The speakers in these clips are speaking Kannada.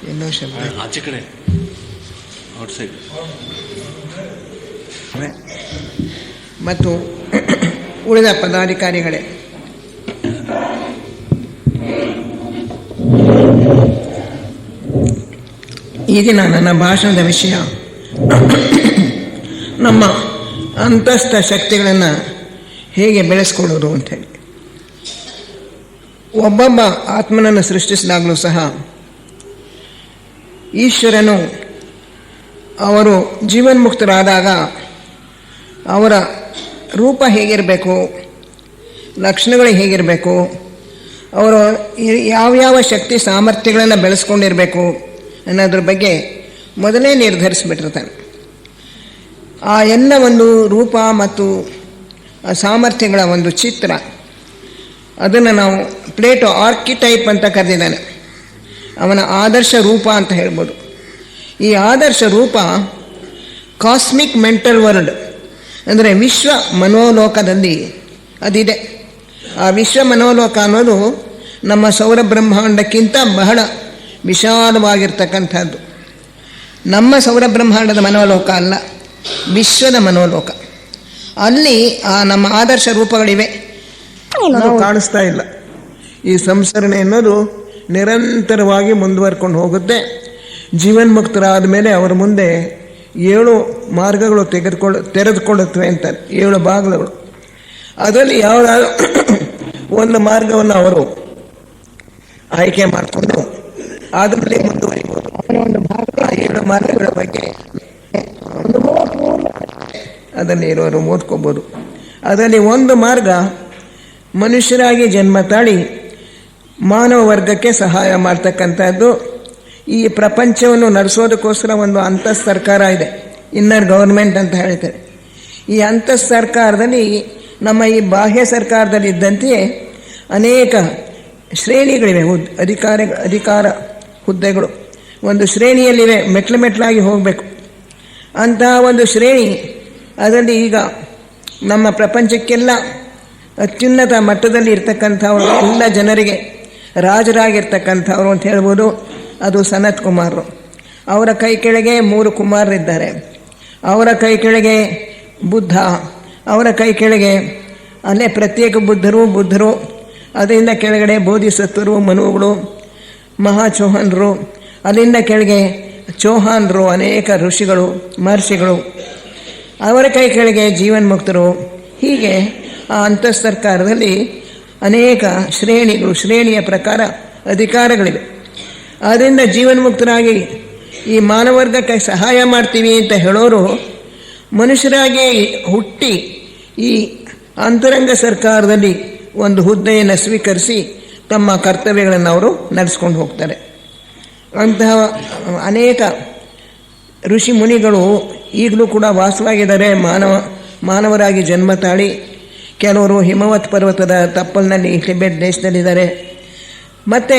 ಇನ್ನೂ ಶಬ್ದ ಆಚೆ ಕಡೆ ಔಟ್ಸೈಡ್. ಮತ್ತು ಉಳಿದ ಪದಾಧಿಕಾರಿಗಳೇ, ಈ ದಿನ ನನ್ನ ಭಾಷಣದ ವಿಷಯ ನಮ್ಮ ಅಂತಸ್ಥ ಶಕ್ತಿಗಳನ್ನು ಹೇಗೆ ಬೆಳೆಸ್ಕೊಳ್ಳೋದು ಅಂಥೇಳಿ. ಒಬ್ಬೊಬ್ಬ ಆತ್ಮನನ್ನು ಸೃಷ್ಟಿಸಿದಾಗಲೂ ಸಹ ಈಶ್ವರನು ಅವರು ಜೀವನ್ಮುಕ್ತರಾದಾಗ ಅವರ ರೂಪ ಹೇಗಿರಬೇಕು, ಲಕ್ಷಣಗಳು ಹೇಗಿರಬೇಕು, ಅವರು ಯಾವ್ಯಾವ ಶಕ್ತಿ ಸಾಮರ್ಥ್ಯಗಳನ್ನು ಬೆಳೆಸ್ಕೊಂಡಿರಬೇಕು ಅನ್ನೋದ್ರ ಬಗ್ಗೆ ಮೊದಲೇ ನಿರ್ಧರಿಸಿಬಿಟ್ಟಿರ್ತಾನೆ. ಆ ಎಲ್ಲ ಒಂದು ರೂಪ ಮತ್ತು ಸಾಮರ್ಥ್ಯಗಳ ಒಂದು ಚಿತ್ರ, ಅದನ್ನು ನಾವು ಪ್ಲೇಟೋ ಆರ್ಕಿಟೈಪ್ ಅಂತ ಕರೆದಿದ್ದಾನೆ. ಅವನ ಆದರ್ಶ ರೂಪ ಅಂತ ಹೇಳ್ಬೋದು. ಈ ಆದರ್ಶ ರೂಪ ಕಾಸ್ಮಿಕ್ ಮೆಂಟಲ್ ವರ್ಲ್ಡ್ ಅಂದರೆ ವಿಶ್ವ ಮನೋಲೋಕದಲ್ಲಿ ಅದಿದೆ. ಆ ವಿಶ್ವ ಮನೋಲೋಕ ಅನ್ನೋದು ನಮ್ಮ ಸೌರ ಬ್ರಹ್ಮಾಂಡಕ್ಕಿಂತ ಬಹಳ ವಿಶಾಲವಾಗಿರ್ತಕ್ಕಂಥದ್ದು. ನಮ್ಮ ಸೌರ ಬ್ರಹ್ಮಾಂಡದ ಮನೋಲೋಕ ಅಲ್ಲ, ವಿಶ್ವದ ಮನೋಲೋಕ. ಅಲ್ಲಿ ಆ ನಮ್ಮ ಆದರ್ಶ ರೂಪಗಳಿವೆ, ನಾವು ಕಾಣಿಸ್ತಾ ಇಲ್ಲ. ಈ ಸಂಸರಣೆ ಅನ್ನೋದು ನಿರಂತರವಾಗಿ ಮುಂದುವರ್ಕೊಂಡು ಹೋಗುತ್ತೆ. ಜೀವನ್ಮುಕ್ತರಾದ ಮೇಲೆ ಅವರ ಮುಂದೆ 7 ಮಾರ್ಗಗಳು ತೆರೆದುಕೊಳ್ಳುತ್ತವೆ ಅಂತ, 7 ಭಾಗಗಳು. ಅದರಲ್ಲಿ ಯಾವುದಾದ್ರು ಒಂದು ಮಾರ್ಗವನ್ನು ಅವರು ಆಯ್ಕೆ ಮಾಡಿಕೊಂಡು ಅದರಲ್ಲಿ ಮುಂದುವರಿಬಹುದು. ಒಂದು ಭಾಗ 7 ಮಾರ್ಗಗಳ ಬಗ್ಗೆ ಅದನ್ನು ಇರೋರು ಓದ್ಕೋಬೋದು. ಅದರಲ್ಲಿ ಒಂದು ಮಾರ್ಗ ಮನುಷ್ಯರಾಗಿ ಜನ್ಮ ತಾಳಿ ಮಾನವ ವರ್ಗಕ್ಕೆ ಸಹಾಯ ಮಾಡ್ತಕ್ಕಂಥದ್ದು. ಈ ಪ್ರಪಂಚವನ್ನು ನಡೆಸೋದಕ್ಕೋಸ್ಕರ ಒಂದು ಅಂತಃ ಸರ್ಕಾರ ಇದೆ, ಇನ್ನರ್ ಗೌರ್ಮೆಂಟ್ ಅಂತ ಹೇಳ್ತಾರೆ. ಈ ಅಂತಃ ಸರ್ಕಾರದಲ್ಲಿ ನಮ್ಮ ಈ ಬಾಹ್ಯ ಸರ್ಕಾರದಲ್ಲಿ ಇದ್ದಂತೆಯೇ ಅನೇಕ ಶ್ರೇಣಿಗಳಿವೆ, ಅಧಿಕಾರ ಹುದ್ದೆಗಳು ಒಂದು ಶ್ರೇಣಿಯಲ್ಲಿವೆ, ಮೆಟ್ಲಾಗಿ ಹೋಗಬೇಕು. ಅಂತಹ ಒಂದು ಶ್ರೇಣಿ ಅದರಲ್ಲಿ ಈಗ ನಮ್ಮ ಪ್ರಪಂಚಕ್ಕೆಲ್ಲ ಅತ್ಯುನ್ನತ ಮಟ್ಟದಲ್ಲಿ ಇರ್ತಕ್ಕಂಥವ್ರು, ಎಲ್ಲ ಜನರಿಗೆ ರಾಜರಾಗಿರ್ತಕ್ಕಂಥವ್ರು ಅಂತ ಹೇಳ್ಬೋದು. ಅದು ಸನತ್ ಕುಮಾರರು. ಅವರ ಕೈ ಕೆಳಗೆ 3 ಕುಮಾರರಿದ್ದಾರೆ. ಅವರ ಕೈ ಕೆಳಗೆ ಬುದ್ಧ, ಅವರ ಕೈ ಕೆಳಗೆ ಅಲ್ಲೇ ಪ್ರತ್ಯೇಕ ಬುದ್ಧರು, ಅದರಿಂದ ಕೆಳಗಡೆ ಬೋಧಿಸತ್ವರು, ಮನುಗಳು, ಮಹಾಚೌಹಾನರು, ಅಲ್ಲಿಂದ ಕೆಳಗೆ ಚೌಹಾನರು, ಅನೇಕ ಋಷಿಗಳು, ಮಹರ್ಷಿಗಳು, ಅವರ ಕೈ ಕೆಳಗೆ ಜೀವನ್ಮುಕ್ತರು. ಹೀಗೆ ಆ ಅಂತಃ ಸರ್ಕಾರದಲ್ಲಿ ಅನೇಕ ಶ್ರೇಣಿಯ ಪ್ರಕಾರ ಅಧಿಕಾರಗಳಿವೆ. ಆದ್ದರಿಂದ ಜೀವನ್ಮುಕ್ತರಾಗಿ ಈ ಮಾನವರ್ಗಕ್ಕೆ ಸಹಾಯ ಮಾಡ್ತೀವಿ ಅಂತ ಹೇಳೋರು ಮನುಷ್ಯರಾಗಿ ಹುಟ್ಟಿ ಈ ಅಂತರಂಗ ಸರ್ಕಾರದಲ್ಲಿ ಒಂದು ಹುದ್ದೆಯನ್ನು ಸ್ವೀಕರಿಸಿ ತಮ್ಮ ಕರ್ತವ್ಯಗಳನ್ನು ಅವರು ನಡೆಸ್ಕೊಂಡು ಹೋಗ್ತಾರೆ. ಅಂತಹ ಅನೇಕ ಋಷಿ ಮುನಿಗಳು ಈಗಲೂ ಕೂಡ ವಾಸವಾಗಿದ್ದಾರೆ, ಮಾನವರಾಗಿ ಜನ್ಮ ತಾಳಿ. ಕೆಲವರು ಹಿಮವತ್ ಪರ್ವತದ ತಪ್ಪಲಿನಲ್ಲಿ ಟಿಬೆಟ್ ದೇಶದಲ್ಲಿದ್ದಾರೆ, ಮತ್ತು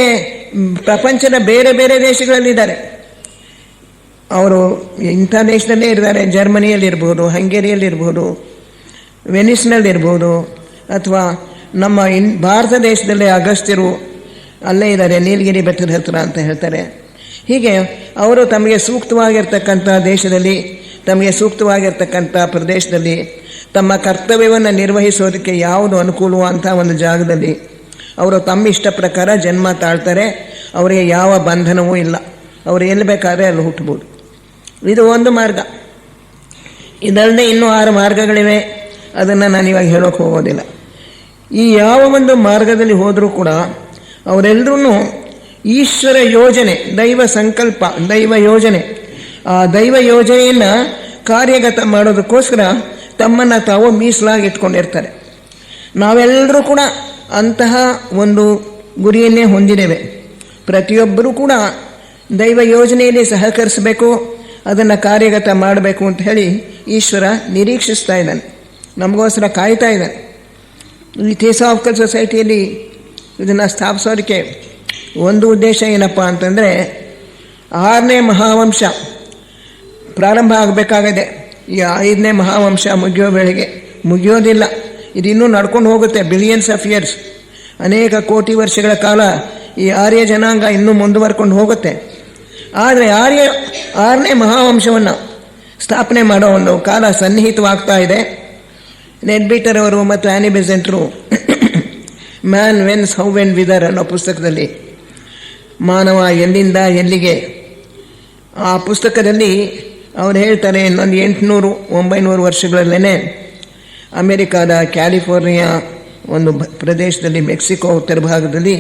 ಪ್ರಪಂಚದ ಬೇರೆ ಬೇರೆ ದೇಶಗಳಲ್ಲಿದ್ದಾರೆ. ಅವರು ಇಂಥ ದೇಶದಲ್ಲೇ ಇದ್ದಾರೆ, ಜರ್ಮನಿಯಲ್ಲಿರ್ಬೋದು, ಹಂಗೇರಿಯಲ್ಲಿರ್ಬೋದು, ವೆನಿಸ್ನಲ್ಲಿರ್ಬೋದು, ಅಥವಾ ನಮ್ಮ ಭಾರತ ದೇಶದಲ್ಲೇ ಅಗಸ್ತ್ಯರು ಅಲ್ಲೇ ಇದ್ದಾರೆ, ನೀಲಗಿರಿ ಬೆಟ್ಟದ ಹತ್ರ ಅಂತ ಹೇಳ್ತಾರೆ. ಹೀಗೆ ಅವರು ತಮಗೆ ಸೂಕ್ತವಾಗಿರ್ತಕ್ಕಂಥ ದೇಶದಲ್ಲಿ, ತಮಗೆ ಸೂಕ್ತವಾಗಿರ್ತಕ್ಕಂಥ ಪ್ರದೇಶದಲ್ಲಿ ತಮ್ಮ ಕರ್ತವ್ಯವನ್ನು ನಿರ್ವಹಿಸೋದಕ್ಕೆ ಯಾವುದು ಅನುಕೂಲವೋ ಅಂಥ ಒಂದು ಜಾಗದಲ್ಲಿ ಅವರು ತಮ್ಮ ಇಷ್ಟ ಪ್ರಕಾರ ಜನ್ಮ ತಾಳ್ತಾರೆ. ಅವರಿಗೆ ಯಾವ ಬಂಧನವೂ ಇಲ್ಲ, ಅವರು ಎಲ್ಲಿ ಬೇಕಾದ್ರೆ ಅಲ್ಲಿ ಹುಟ್ಟಬಹುದು. ಇದು ಒಂದು ಮಾರ್ಗ. ಇದಲ್ಲದೆ ಇನ್ನೂ 6 ಮಾರ್ಗಗಳಿವೆ, ಅದನ್ನು ನಾನು ಇವಾಗ ಹೇಳೋಕೆ ಹೋಗೋದಿಲ್ಲ. ಈ ಯಾವ ಒಂದು ಮಾರ್ಗದಲ್ಲಿ ಹೋದರೂ ಕೂಡ ಅವರೆಲ್ಲರೂ ಈಶ್ವರ ಯೋಜನೆ, ದೈವ ಸಂಕಲ್ಪ, ದೈವ ಯೋಜನೆ, ಆ ದೈವ ಯೋಜನೆಯನ್ನು ಕಾರ್ಯಗತ ಮಾಡೋದಕ್ಕೋಸ್ಕರ ತಮ್ಮನ್ನು ತಾವು ಮೀಸಲಾಗಿ ಇಟ್ಕೊಂಡಿರ್ತಾರೆ. ನಾವೆಲ್ಲರೂ ಕೂಡ ಅಂತಹ ಒಂದು ಗುರಿಯನ್ನೇ ಹೊಂದಿದ್ದೇವೆ. ಪ್ರತಿಯೊಬ್ಬರೂ ಕೂಡ ದೈವ ಯೋಜನೆಯಲ್ಲಿ ಸಹಕರಿಸಬೇಕು, ಅದನ್ನು ಕಾರ್ಯಗತ ಮಾಡಬೇಕು ಅಂತ ಹೇಳಿ ಈಶ್ವರ ನಿರೀಕ್ಷಿಸ್ತಾ ಇದ್ದಾನೆ, ನಮಗೋಸ್ಕರ ಕಾಯ್ತಾ ಇದ್ದಾನೆ. ಈ ಥಿಯೋಸಾಫಿಕಲ್ ಸೊಸೈಟಿಯಲ್ಲಿ ಇದನ್ನು ಸ್ಥಾಪಿಸೋದಕ್ಕೆ ಒಂದು ಉದ್ದೇಶ ಏನಪ್ಪ ಅಂತಂದರೆ, 6ನೇ ಮಹಾವಂಶ ಪ್ರಾರಂಭ ಆಗಬೇಕಾಗಿದೆ. ಈ 5ನೇ ಮಹಾವಂಶ ಮುಗಿಯೋ ವೇಳೆಗೆ ಮುಗಿಯೋದಿಲ್ಲ, ಇದು ಇನ್ನೂ ನಡ್ಕೊಂಡು ಹೋಗುತ್ತೆ. ಬಿಲಿಯನ್ಸ್ ಆಫ್ ಇಯರ್ಸ್, ಅನೇಕ ಕೋಟಿ ವರ್ಷಗಳ ಕಾಲ ಈ ಆರ್ಯ ಜನಾಂಗ ಇನ್ನೂ ಮುಂದುವರ್ಕೊಂಡು ಹೋಗುತ್ತೆ. ಆದರೆ ಆರನೇ ಮಹಾವಂಶವನ್ನು ಸ್ಥಾಪನೆ ಮಾಡೋ ಒಂದು ಕಾಲ ಸನ್ನಿಹಿತವಾಗ್ತಾ ಇದೆ. ನೆಡ್ಬಿಟರ್ ಅವರು ಮತ್ತು ಆ್ಯನಿ ಬೆಸೆಂಟ್ರು ಮ್ಯಾನ್ ವೆನ್ಸ್ ಹೌ ವೆನ್ ವಿದರ್ ಅನ್ನೋ ಪುಸ್ತಕದಲ್ಲಿ ಮಾನವ ಎಲ್ಲಿಂದ ಎಲ್ಲಿಗೆ, ಆ ಪುಸ್ತಕದಲ್ಲಿ ಅವ್ರು ಹೇಳ್ತಾರೆ ಇನ್ನೊಂದು 800-900 ವರ್ಷಗಳಲ್ಲೇ ಅಮೆರಿಕಾದ ಕ್ಯಾಲಿಫೋರ್ನಿಯಾ ಒಂದು ಪ್ರದೇಶದಲ್ಲಿ, ಮೆಕ್ಸಿಕೋ ಉತ್ತರ ಭಾಗದಲ್ಲಿ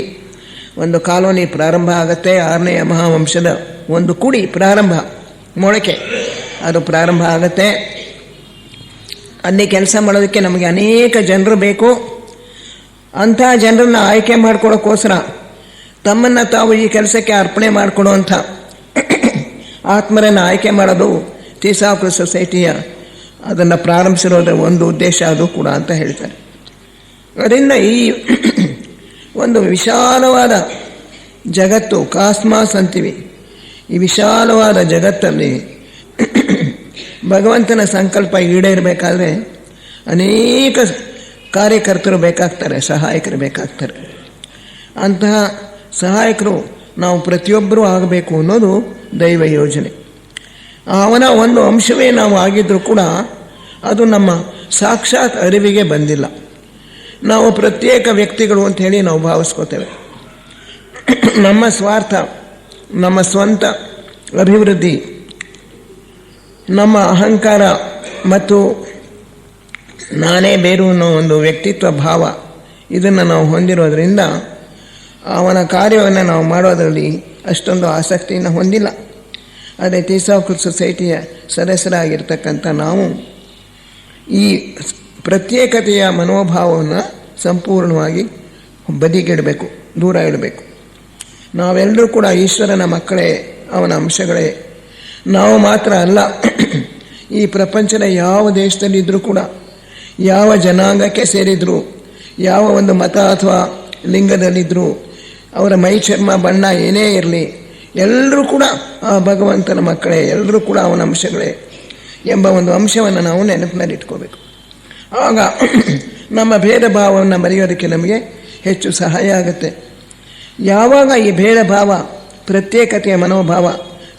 ಒಂದು ಕಾಲೋನಿ ಪ್ರಾರಂಭ ಆಗುತ್ತೆ. 6ನೇ ಮಹಾವಂಶದ ಒಂದು ಕುಡಿ ಪ್ರಾರಂಭ, ಮೊಳಕೆ ಅದು ಪ್ರಾರಂಭ ಆಗುತ್ತೆ. ಅಲ್ಲಿ ಕೆಲಸ ಮಾಡೋದಕ್ಕೆ ನಮಗೆ ಅನೇಕ ಜನರು ಬೇಕು. ಅಂಥ ಜನರನ್ನ ಆಯ್ಕೆ ಮಾಡ್ಕೊಳ್ಳೋಕ್ಕೋಸ್ಕರ ತಮ್ಮನ್ನು ತಾವು ಈ ಕೆಲಸಕ್ಕೆ ಅರ್ಪಣೆ ಮಾಡಿಕೊಡುವಂಥ ಆತ್ಮರನ್ನು ಆಯ್ಕೆ ಮಾಡೋದು ಥಿಯೋಸಾಫಿಕಲ್ ಸೊಸೈಟಿಯ ಅದನ್ನು ಪ್ರಾರಂಭಿಸಿರೋದ್ರ ಒಂದು ಉದ್ದೇಶ ಅದು ಕೂಡ ಅಂತ ಹೇಳ್ತಾರೆ. ಅದರಿಂದ ಈ ಒಂದು ವಿಶಾಲವಾದ ಜಗತ್ತು, ಕಾಸ್ಮಾಸ್ ಅಂತೀವಿ, ಈ ವಿಶಾಲವಾದ ಜಗತ್ತಲ್ಲಿ ಭಗವಂತನ ಸಂಕಲ್ಪ ಈಡೇರಬೇಕಾದ್ರೆ ಅನೇಕ ಕಾರ್ಯಕರ್ತರು ಬೇಕಾಗ್ತಾರೆ, ಸಹಾಯಕರು ಬೇಕಾಗ್ತಾರೆ. ಅಂತಹ ಸಹಾಯಕರು ನಾವು ಪ್ರತಿಯೊಬ್ಬರೂ ಆಗಬೇಕು ಅನ್ನೋದು ದೈವ ಯೋಜನೆ. ಅವನ ಒಂದು ಅಂಶವೇ ನಾವು ಆಗಿದ್ರೂ ಕೂಡ ಅದು ನಮ್ಮ ಸಾಕ್ಷಾತ್ ಅರಿವಿಗೆ ಬಂದಿಲ್ಲ. ನಾವು ಪ್ರತ್ಯೇಕ ವ್ಯಕ್ತಿಗಳು ಅಂತ ಹೇಳಿ ನಾವು ಭಾವಿಸ್ಕೋತೇವೆ. ನಮ್ಮ ಸ್ವಾರ್ಥ, ನಮ್ಮ ಸ್ವಂತ ಅಭಿವೃದ್ಧಿ, ನಮ್ಮ ಅಹಂಕಾರ ಮತ್ತು ನಾನೇ ಬೇರು ಅನ್ನೋ ಒಂದು ವ್ಯಕ್ತಿತ್ವ ಭಾವ ಇದನ್ನು ನಾವು ಹೊಂದಿರೋದ್ರಿಂದ ಅವನ ಕಾರ್ಯವನ್ನು ನಾವು ಮಾಡೋದರಲ್ಲಿ ಅಷ್ಟೊಂದು ಆಸಕ್ತಿಯನ್ನು ಹೊಂದಿಲ್ಲ. ಅದೇ ಥಿಯೋಸಾಫಿಕಲ್ ಸೊಸೈಟಿಯ ಸದಸ್ಯರಾಗಿರ್ತಕ್ಕಂಥ ನಾವು ಈ ಪ್ರತ್ಯೇಕತೆಯ ಮನೋಭಾವವನ್ನು ಸಂಪೂರ್ಣವಾಗಿ ಬದಿಗಿಡಬೇಕು, ದೂರ ಇಡಬೇಕು. ನಾವೆಲ್ಲರೂ ಕೂಡ ಈಶ್ವರನ ಮಕ್ಕಳೇ, ಅವನ ಅಂಶಗಳೇ. ನಾವು ಮಾತ್ರ ಅಲ್ಲ, ಈ ಪ್ರಪಂಚದ ಯಾವ ದೇಶದಲ್ಲಿದ್ದರೂ ಕೂಡ, ಯಾವ ಜನಾಂಗಕ್ಕೆ ಸೇರಿದ್ರು, ಯಾವ ಒಂದು ಮತ ಅಥವಾ ಲಿಂಗದಲ್ಲಿದ್ದರೂ, ಅವರ ಮೈ ಚರ್ಮ ಬಣ್ಣ ಏನೇ ಇರಲಿ, ಎಲ್ಲರೂ ಕೂಡ ಆ ಭಗವಂತನ ಮಕ್ಕಳೇ, ಎಲ್ಲರೂ ಕೂಡ ಅವನ ಅಂಶಗಳೇ ಎಂಬ ಒಂದು ಅಂಶವನ್ನು ನಾವು ನೆನಪಿನಲ್ಲಿ ಇಟ್ಕೋಬೇಕು. ಆಗ ನಮ್ಮ ಭೇದ ಭಾವವನ್ನು ಮರೆಯೋದಕ್ಕೆ ನಮಗೆ ಹೆಚ್ಚು ಸಹಾಯ ಆಗುತ್ತೆ. ಯಾವಾಗ ಈ ಭೇದ ಭಾವ, ಪ್ರತ್ಯೇಕತೆಯ ಮನೋಭಾವ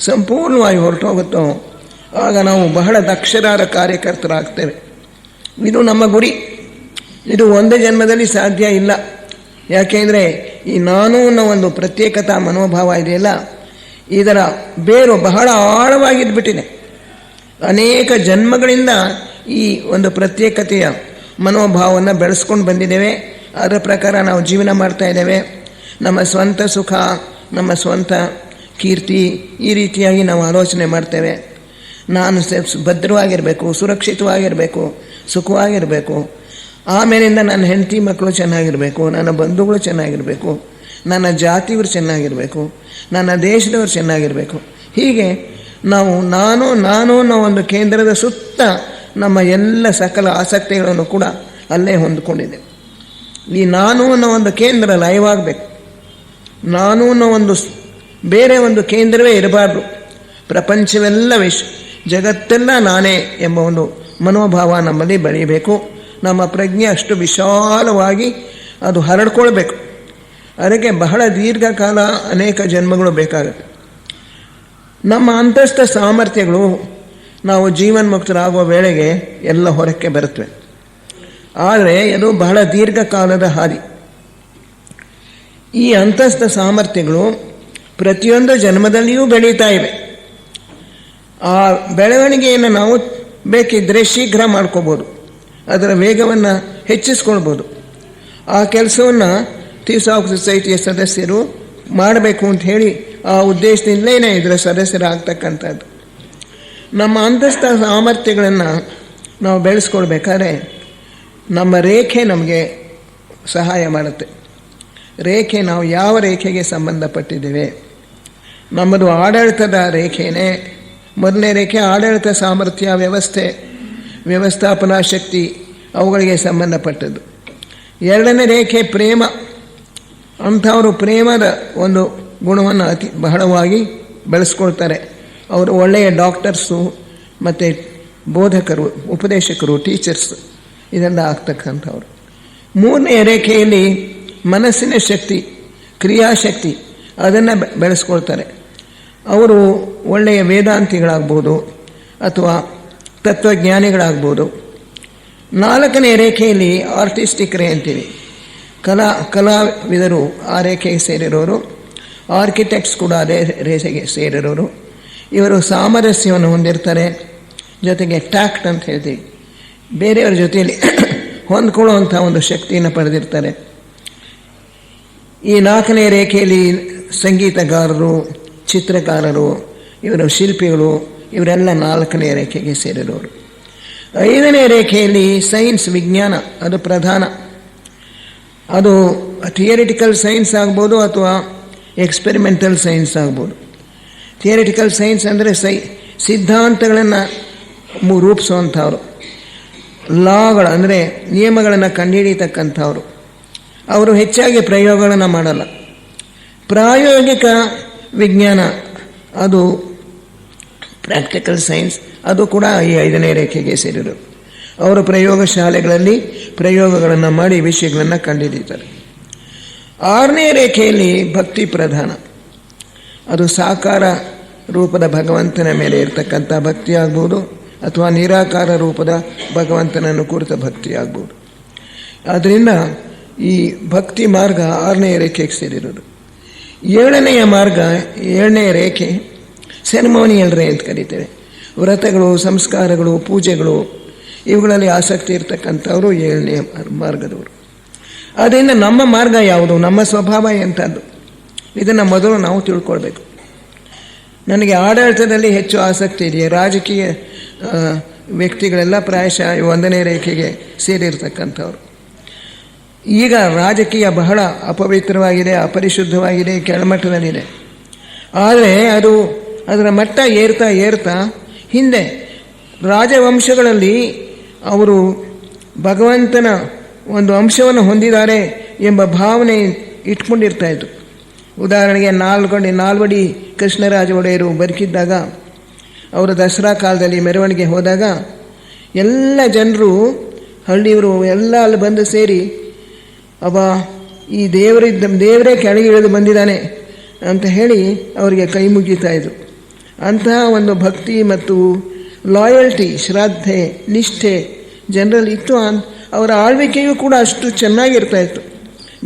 ಸಂಪೂರ್ಣವಾಗಿ ಹೊರಟೋಗುತ್ತೋ ಆಗ ನಾವು ಬಹಳ ದಕ್ಷರಾದ ಕಾರ್ಯಕರ್ತರಾಗ್ತೇವೆ. ಇದು ನಮ್ಮ ಗುರಿ. ಇದು ಒಂದು ಜನ್ಮದಲ್ಲಿ ಸಾಧ್ಯ ಇಲ್ಲ. ಯಾಕೆಂದರೆ ಈ ನಾನು ಅನ್ನೋ ಒಂದು ಪ್ರತ್ಯೇಕತಾ ಮನೋಭಾವ ಇದೆಯಲ್ಲ, ಇದರ ಬೇರು ಬಹಳ ಆಳವಾಗಿದ್ಬಿಟ್ಟಿದೆ. ಅನೇಕ ಜನ್ಮಗಳಿಂದ ಈ ಒಂದು ಪ್ರತ್ಯೇಕತೆಯ ಮನೋಭಾವವನ್ನು ಬೆಳೆಸ್ಕೊಂಡು ಬಂದಿದ್ದೇವೆ. ಅದರ ಪ್ರಕಾರ ನಾವು ಜೀವನ ಮಾಡ್ತಾ ಇದ್ದೇವೆ. ನಮ್ಮ ಸ್ವಂತ ಸುಖ, ನಮ್ಮ ಸ್ವಂತ ಕೀರ್ತಿ, ಈ ರೀತಿಯಾಗಿ ನಾವು ಆಲೋಚನೆ ಮಾಡ್ತೇವೆ. ನಾನು ಭದ್ರವಾಗಿರಬೇಕು, ಸುರಕ್ಷಿತವಾಗಿರಬೇಕು, ಸುಖವಾಗಿರಬೇಕು. ಆಮೇಲಿಂದ ನನ್ನ ಹೆಂಡತಿ ಮಕ್ಕಳು ಚೆನ್ನಾಗಿರಬೇಕು, ನನ್ನ ಬಂಧುಗಳು ಚೆನ್ನಾಗಿರಬೇಕು, ನನ್ನ ಜಾತಿಯವರು ಚೆನ್ನಾಗಿರಬೇಕು, ನನ್ನ ದೇಶದವರು ಚೆನ್ನಾಗಿರಬೇಕು. ಹೀಗೆ ನಾವು ನಾನು ಅನ್ನೋ ಒಂದು ಕೇಂದ್ರದ ಸುತ್ತ ನಮ್ಮ ಎಲ್ಲ ಸಕಲ ಆಸಕ್ತಿಗಳನ್ನು ಕೂಡ ಅಲ್ಲೇ ಹೊಂದ್ಕೊಂಡಿದೆ. ಈ ನಾನು ಅನ್ನೋ ಒಂದು ಕೇಂದ್ರ ಲಯವಾಗಬೇಕು. ನಾನು ಅನ್ನೋ ಒಂದು ಬೇರೆ ಒಂದು ಕೇಂದ್ರವೇ ಇರಬಾರ್ದು. ಪ್ರಪಂಚವೆಲ್ಲ ಜಗತ್ತೆಲ್ಲ ನಾನೇ ಎಂಬ ಒಂದು ಮನೋಭಾವ ನಮ್ಮಲ್ಲಿ ಬೆಳೆಯಬೇಕು. ನಮ್ಮ ಪ್ರಜ್ಞೆ ಅಷ್ಟು ವಿಶಾಲವಾಗಿ ಅದು ಹರಡ್ಕೊಳ್ಬೇಕು. ಅದಕ್ಕೆ ಬಹಳ ದೀರ್ಘಕಾಲ, ಅನೇಕ ಜನ್ಮಗಳು ಬೇಕಾಗುತ್ತೆ. ನಮ್ಮ ಅಂತಸ್ಥ ಸಾಮರ್ಥ್ಯಗಳು ನಾವು ಜೀವನ್ಮುಕ್ತರಾಗುವ ವೇಳೆಗೆ ಎಲ್ಲ ಹೊರಕ್ಕೆ ಬರುತ್ತವೆ. ಆದರೆ ಅದು ಬಹಳ ದೀರ್ಘಕಾಲದ ಹಾದಿ. ಈ ಅಂತಸ್ಥ ಸಾಮರ್ಥ್ಯಗಳು ಪ್ರತಿಯೊಂದು ಜನ್ಮದಲ್ಲಿಯೂ ಬೆಳೀತಾ ಇವೆ. ಆ ಬೆಳವಣಿಗೆಯನ್ನು ನಾವು ಬೇಕಿದ್ದರೆ ಶೀಘ್ರ ಮಾಡ್ಕೋಬೋದು, ಅದರ ವೇಗವನ್ನು ಹೆಚ್ಚಿಸ್ಕೊಳ್ಬೋದು. ಆ ಕೆಲಸವನ್ನು ಥಿಯೋಸಾಫಿಕಲ್ ಸೊಸೈಟಿಯ ಸದಸ್ಯರು ಮಾಡಬೇಕು ಅಂತ ಹೇಳಿ ಆ ಉದ್ದೇಶದಿಂದಲೇ ಇದರ ಸದಸ್ಯರಾಗ್ತಕ್ಕಂಥದ್ದು. ನಮ್ಮ ಅಂತಸ್ಥ ಸಾಮರ್ಥ್ಯಗಳನ್ನು ನಾವು ಬೆಳೆಸ್ಕೊಳ್ಬೇಕಾದ್ರೆ ನಮ್ಮ ರೇಖೆ ನಮಗೆ ಸಹಾಯ ಮಾಡುತ್ತೆ. ರೇಖೆ, ನಾವು ಯಾವ ರೇಖೆಗೆ ಸಂಬಂಧಪಟ್ಟಿದ್ದೇವೆ? ನಮ್ಮದು ಆಡಳಿತದ ರೇಖೆಯೇ. ಮೊದಲನೇ ರೇಖೆ ಆಡಳಿತ ಸಾಮರ್ಥ್ಯ, ವ್ಯವಸ್ಥೆ, ವ್ಯವಸ್ಥಾಪನಾ ಶಕ್ತಿ, ಅವುಗಳಿಗೆ ಸಂಬಂಧಪಟ್ಟದ್ದು. ಎರಡನೇ ರೇಖೆ ಪ್ರೇಮ. ಅಂಥವರು ಪ್ರೇಮದ ಒಂದು ಗುಣವನ್ನು ಬಹಳವಾಗಿ ಬೆಳೆಸ್ಕೊಳ್ತಾರೆ. ಅವರು ಒಳ್ಳೆಯ ಡಾಕ್ಟರ್ಸು ಮತ್ತು ಬೋಧಕರು, ಉಪದೇಶಕರು, ಟೀಚರ್ಸ್ ಇದೆಲ್ಲ ಆಗ್ತಕ್ಕಂಥವ್ರು. ಮೂರನೆಯ ರೇಖೆಯಲ್ಲಿ ಮನಸ್ಸಿನ ಶಕ್ತಿ, ಕ್ರಿಯಾಶಕ್ತಿ ಅದನ್ನು ಬೆಳೆಸ್ಕೊಳ್ತಾರೆ. ಅವರು ಒಳ್ಳೆಯ ವೇದಾಂತಿಗಳಾಗ್ಬೋದು ಅಥವಾ ತತ್ವಜ್ಞಾನಿಗಳಾಗ್ಬೋದು. 4ನೇ ರೇಖೆಯಲ್ಲಿ ಆರ್ಟಿಸ್ಟಿಕ್ ರೇ ಅಂತೀವಿ, ಕಲಾವಿದರು ಆ ರೇಖೆಗೆ ಸೇರಿರೋರು. ಆರ್ಕಿಟೆಕ್ಟ್ಸ್ ಕೂಡ ಅದೇ ರೇಖೆಗೆ ಸೇರಿರೋರು. ಇವರು ಸಾಮರಸ್ಯವನ್ನು ಹೊಂದಿರ್ತಾರೆ, ಜೊತೆಗೆ ಟ್ಯಾಕ್ಟ್ ಅಂತ ಹೇಳ್ತೀವಿ, ಬೇರೆಯವರ ಜೊತೆಯಲ್ಲಿ ಹೊಂದ್ಕೊಳ್ಳುವಂಥ ಒಂದು ಶಕ್ತಿಯನ್ನು ಪಡೆದಿರ್ತಾರೆ. ಈ 4ನೇ ರೇಖೆಯಲ್ಲಿ ಸಂಗೀತಗಾರರು, ಚಿತ್ರಕಾರರು, ಇವರು ಶಿಲ್ಪಿಗಳು, ಇವರೆಲ್ಲ 4ನೇ ರೇಖೆಗೆ ಸೇರಿರೋರು. 5ನೇ ರೇಖೆಯಲ್ಲಿ ಸೈನ್ಸ್, ವಿಜ್ಞಾನ, ಅದು ಪ್ರಧಾನ. ಅದು ಥಿಯರಿಟಿಕಲ್ ಸೈನ್ಸ್ ಆಗ್ಬೋದು ಅಥವಾ ಎಕ್ಸ್ಪೆರಿಮೆಂಟಲ್ ಸೈನ್ಸ್ ಆಗ್ಬೋದು. ಥಿಯರಿಟಿಕಲ್ ಸೈನ್ಸ್ ಅಂದರೆ ಸಿದ್ಧಾಂತಗಳನ್ನು ರೂಪಿಸುವಂಥವ್ರು, ಲಾಗಳು ಅಂದರೆ ನಿಯಮಗಳನ್ನು ಕಂಡುಹಿಡಿಯತಕ್ಕಂಥವ್ರು. ಅವರು ಹೆಚ್ಚಾಗಿ ಪ್ರಯೋಗಗಳನ್ನು ಮಾಡಲ್ಲ. ಪ್ರಾಯೋಗಿಕ ವಿಜ್ಞಾನ, ಅದು ಪ್ರಾಕ್ಟಿಕಲ್ ಸೈನ್ಸ್, ಅದು ಕೂಡ ಈ 5ನೇ ರೇಖೆಗೆ ಸೇರಿರೋರು. ಅವರು ಪ್ರಯೋಗಶಾಲೆಗಳಲ್ಲಿ ಪ್ರಯೋಗಗಳನ್ನು ಮಾಡಿ ವಿಷಯಗಳನ್ನು ಕಂಡುಹಿಡಿತಾರೆ. 6ನೇ ರೇಖೆಯಲ್ಲಿ ಭಕ್ತಿ ಪ್ರಧಾನ. ಅದು ಸಾಕಾರ ರೂಪದ ಭಗವಂತನ ಮೇಲೆ ಇರತಕ್ಕಂಥ ಭಕ್ತಿ ಆಗ್ಬೋದು ಅಥವಾ ನಿರಾಕಾರ ರೂಪದ ಭಗವಂತನನ್ನು ಕುರಿತ ಭಕ್ತಿ ಆಗ್ಬೋದು. ಆದ್ದರಿಂದ ಈ ಭಕ್ತಿ ಮಾರ್ಗ 6ನೇ ರೇಖೆಗೆ ಸೇರಿರೋದು. 7ನೇ ಮಾರ್ಗ, 7ನೇ ರೇಖೆ ಸೆರೆಮೋನಿಯಲ್ ರೇ ಅಂತ ಕರೀತೇವೆ. ವ್ರತಗಳು, ಸಂಸ್ಕಾರಗಳು, ಪೂಜೆಗಳು, ಇವುಗಳಲ್ಲಿ ಆಸಕ್ತಿ ಇರ್ತಕ್ಕಂಥವರು 7ನೇ ಮಾರ್ಗದವರು. ಅದರಿಂದ ನಮ್ಮ ಮಾರ್ಗ ಯಾವುದು, ನಮ್ಮ ಸ್ವಭಾವ ಎಂಥದ್ದು, ಇದನ್ನು ಮೊದಲು ನಾವು ತಿಳ್ಕೊಳ್ಬೇಕು. ನನಗೆ ಆಡಳಿತದಲ್ಲಿ ಹೆಚ್ಚು ಆಸಕ್ತಿ ಇದೆಯೇ, ರಾಜಕೀಯ ವ್ಯಕ್ತಿಗಳೆಲ್ಲ ಪ್ರಾಯಶಃ 1ನೇ ರೇಖೆಗೆ ಸೇರಿರ್ತಕ್ಕಂಥವ್ರು. ಈಗ ರಾಜಕೀಯ ಬಹಳ ಅಪವಿತ್ರವಾಗಿದೆ, ಅಪರಿಶುದ್ಧವಾಗಿದೆ, ಕೆಳಮಟ್ಟದಲ್ಲಿದೆ. ಆದರೆ ಅದರ ಮಟ್ಟ ಏರ್ತಾ ಹಿಂದೆ ರಾಜವಂಶಗಳಲ್ಲಿ ಅವರು ಭಗವಂತನ ಒಂದು ಅಂಶವನ್ನು ಹೊಂದಿದ್ದಾರೆ ಎಂಬ ಭಾವನೆ ಇಟ್ಕೊಂಡಿರ್ತಾಯಿದ್ರು. ಉದಾಹರಣೆಗೆ ನಾಲ್ವಡಿ ಕೃಷ್ಣರಾಜ ಒಡೆಯರು ಬದುಕಿದ್ದಾಗ, ಅವರು ದಸರಾ ಕಾಲದಲ್ಲಿ ಮೆರವಣಿಗೆ ಹೋದಾಗ ಎಲ್ಲ ಜನರು, ಹಳ್ಳಿಯವರು ಎಲ್ಲ ಅಲ್ಲಿ ಬಂದು ಸೇರಿ, ಈ ದೇವರೇ ಕೆಳಗೆ ಇಳಿದು ಬಂದಿದ್ದಾನೆ ಅಂತ ಹೇಳಿ ಅವರಿಗೆ ಕೈ ಮುಗಿತಾಯಿದ್ರು. ಅಂತಹ ಒಂದು ಭಕ್ತಿ ಮತ್ತು ಲಾಯಲ್ಟಿ, ಶ್ರದ್ಧೆ, ನಿಷ್ಠೆ ಜನರಲ್ಲಿ ಇತ್ತು. ಅವರ ಆಳ್ವಿಕೆಯೂ ಕೂಡ ಅಷ್ಟು ಚೆನ್ನಾಗಿರ್ತಾಯಿತ್ತು.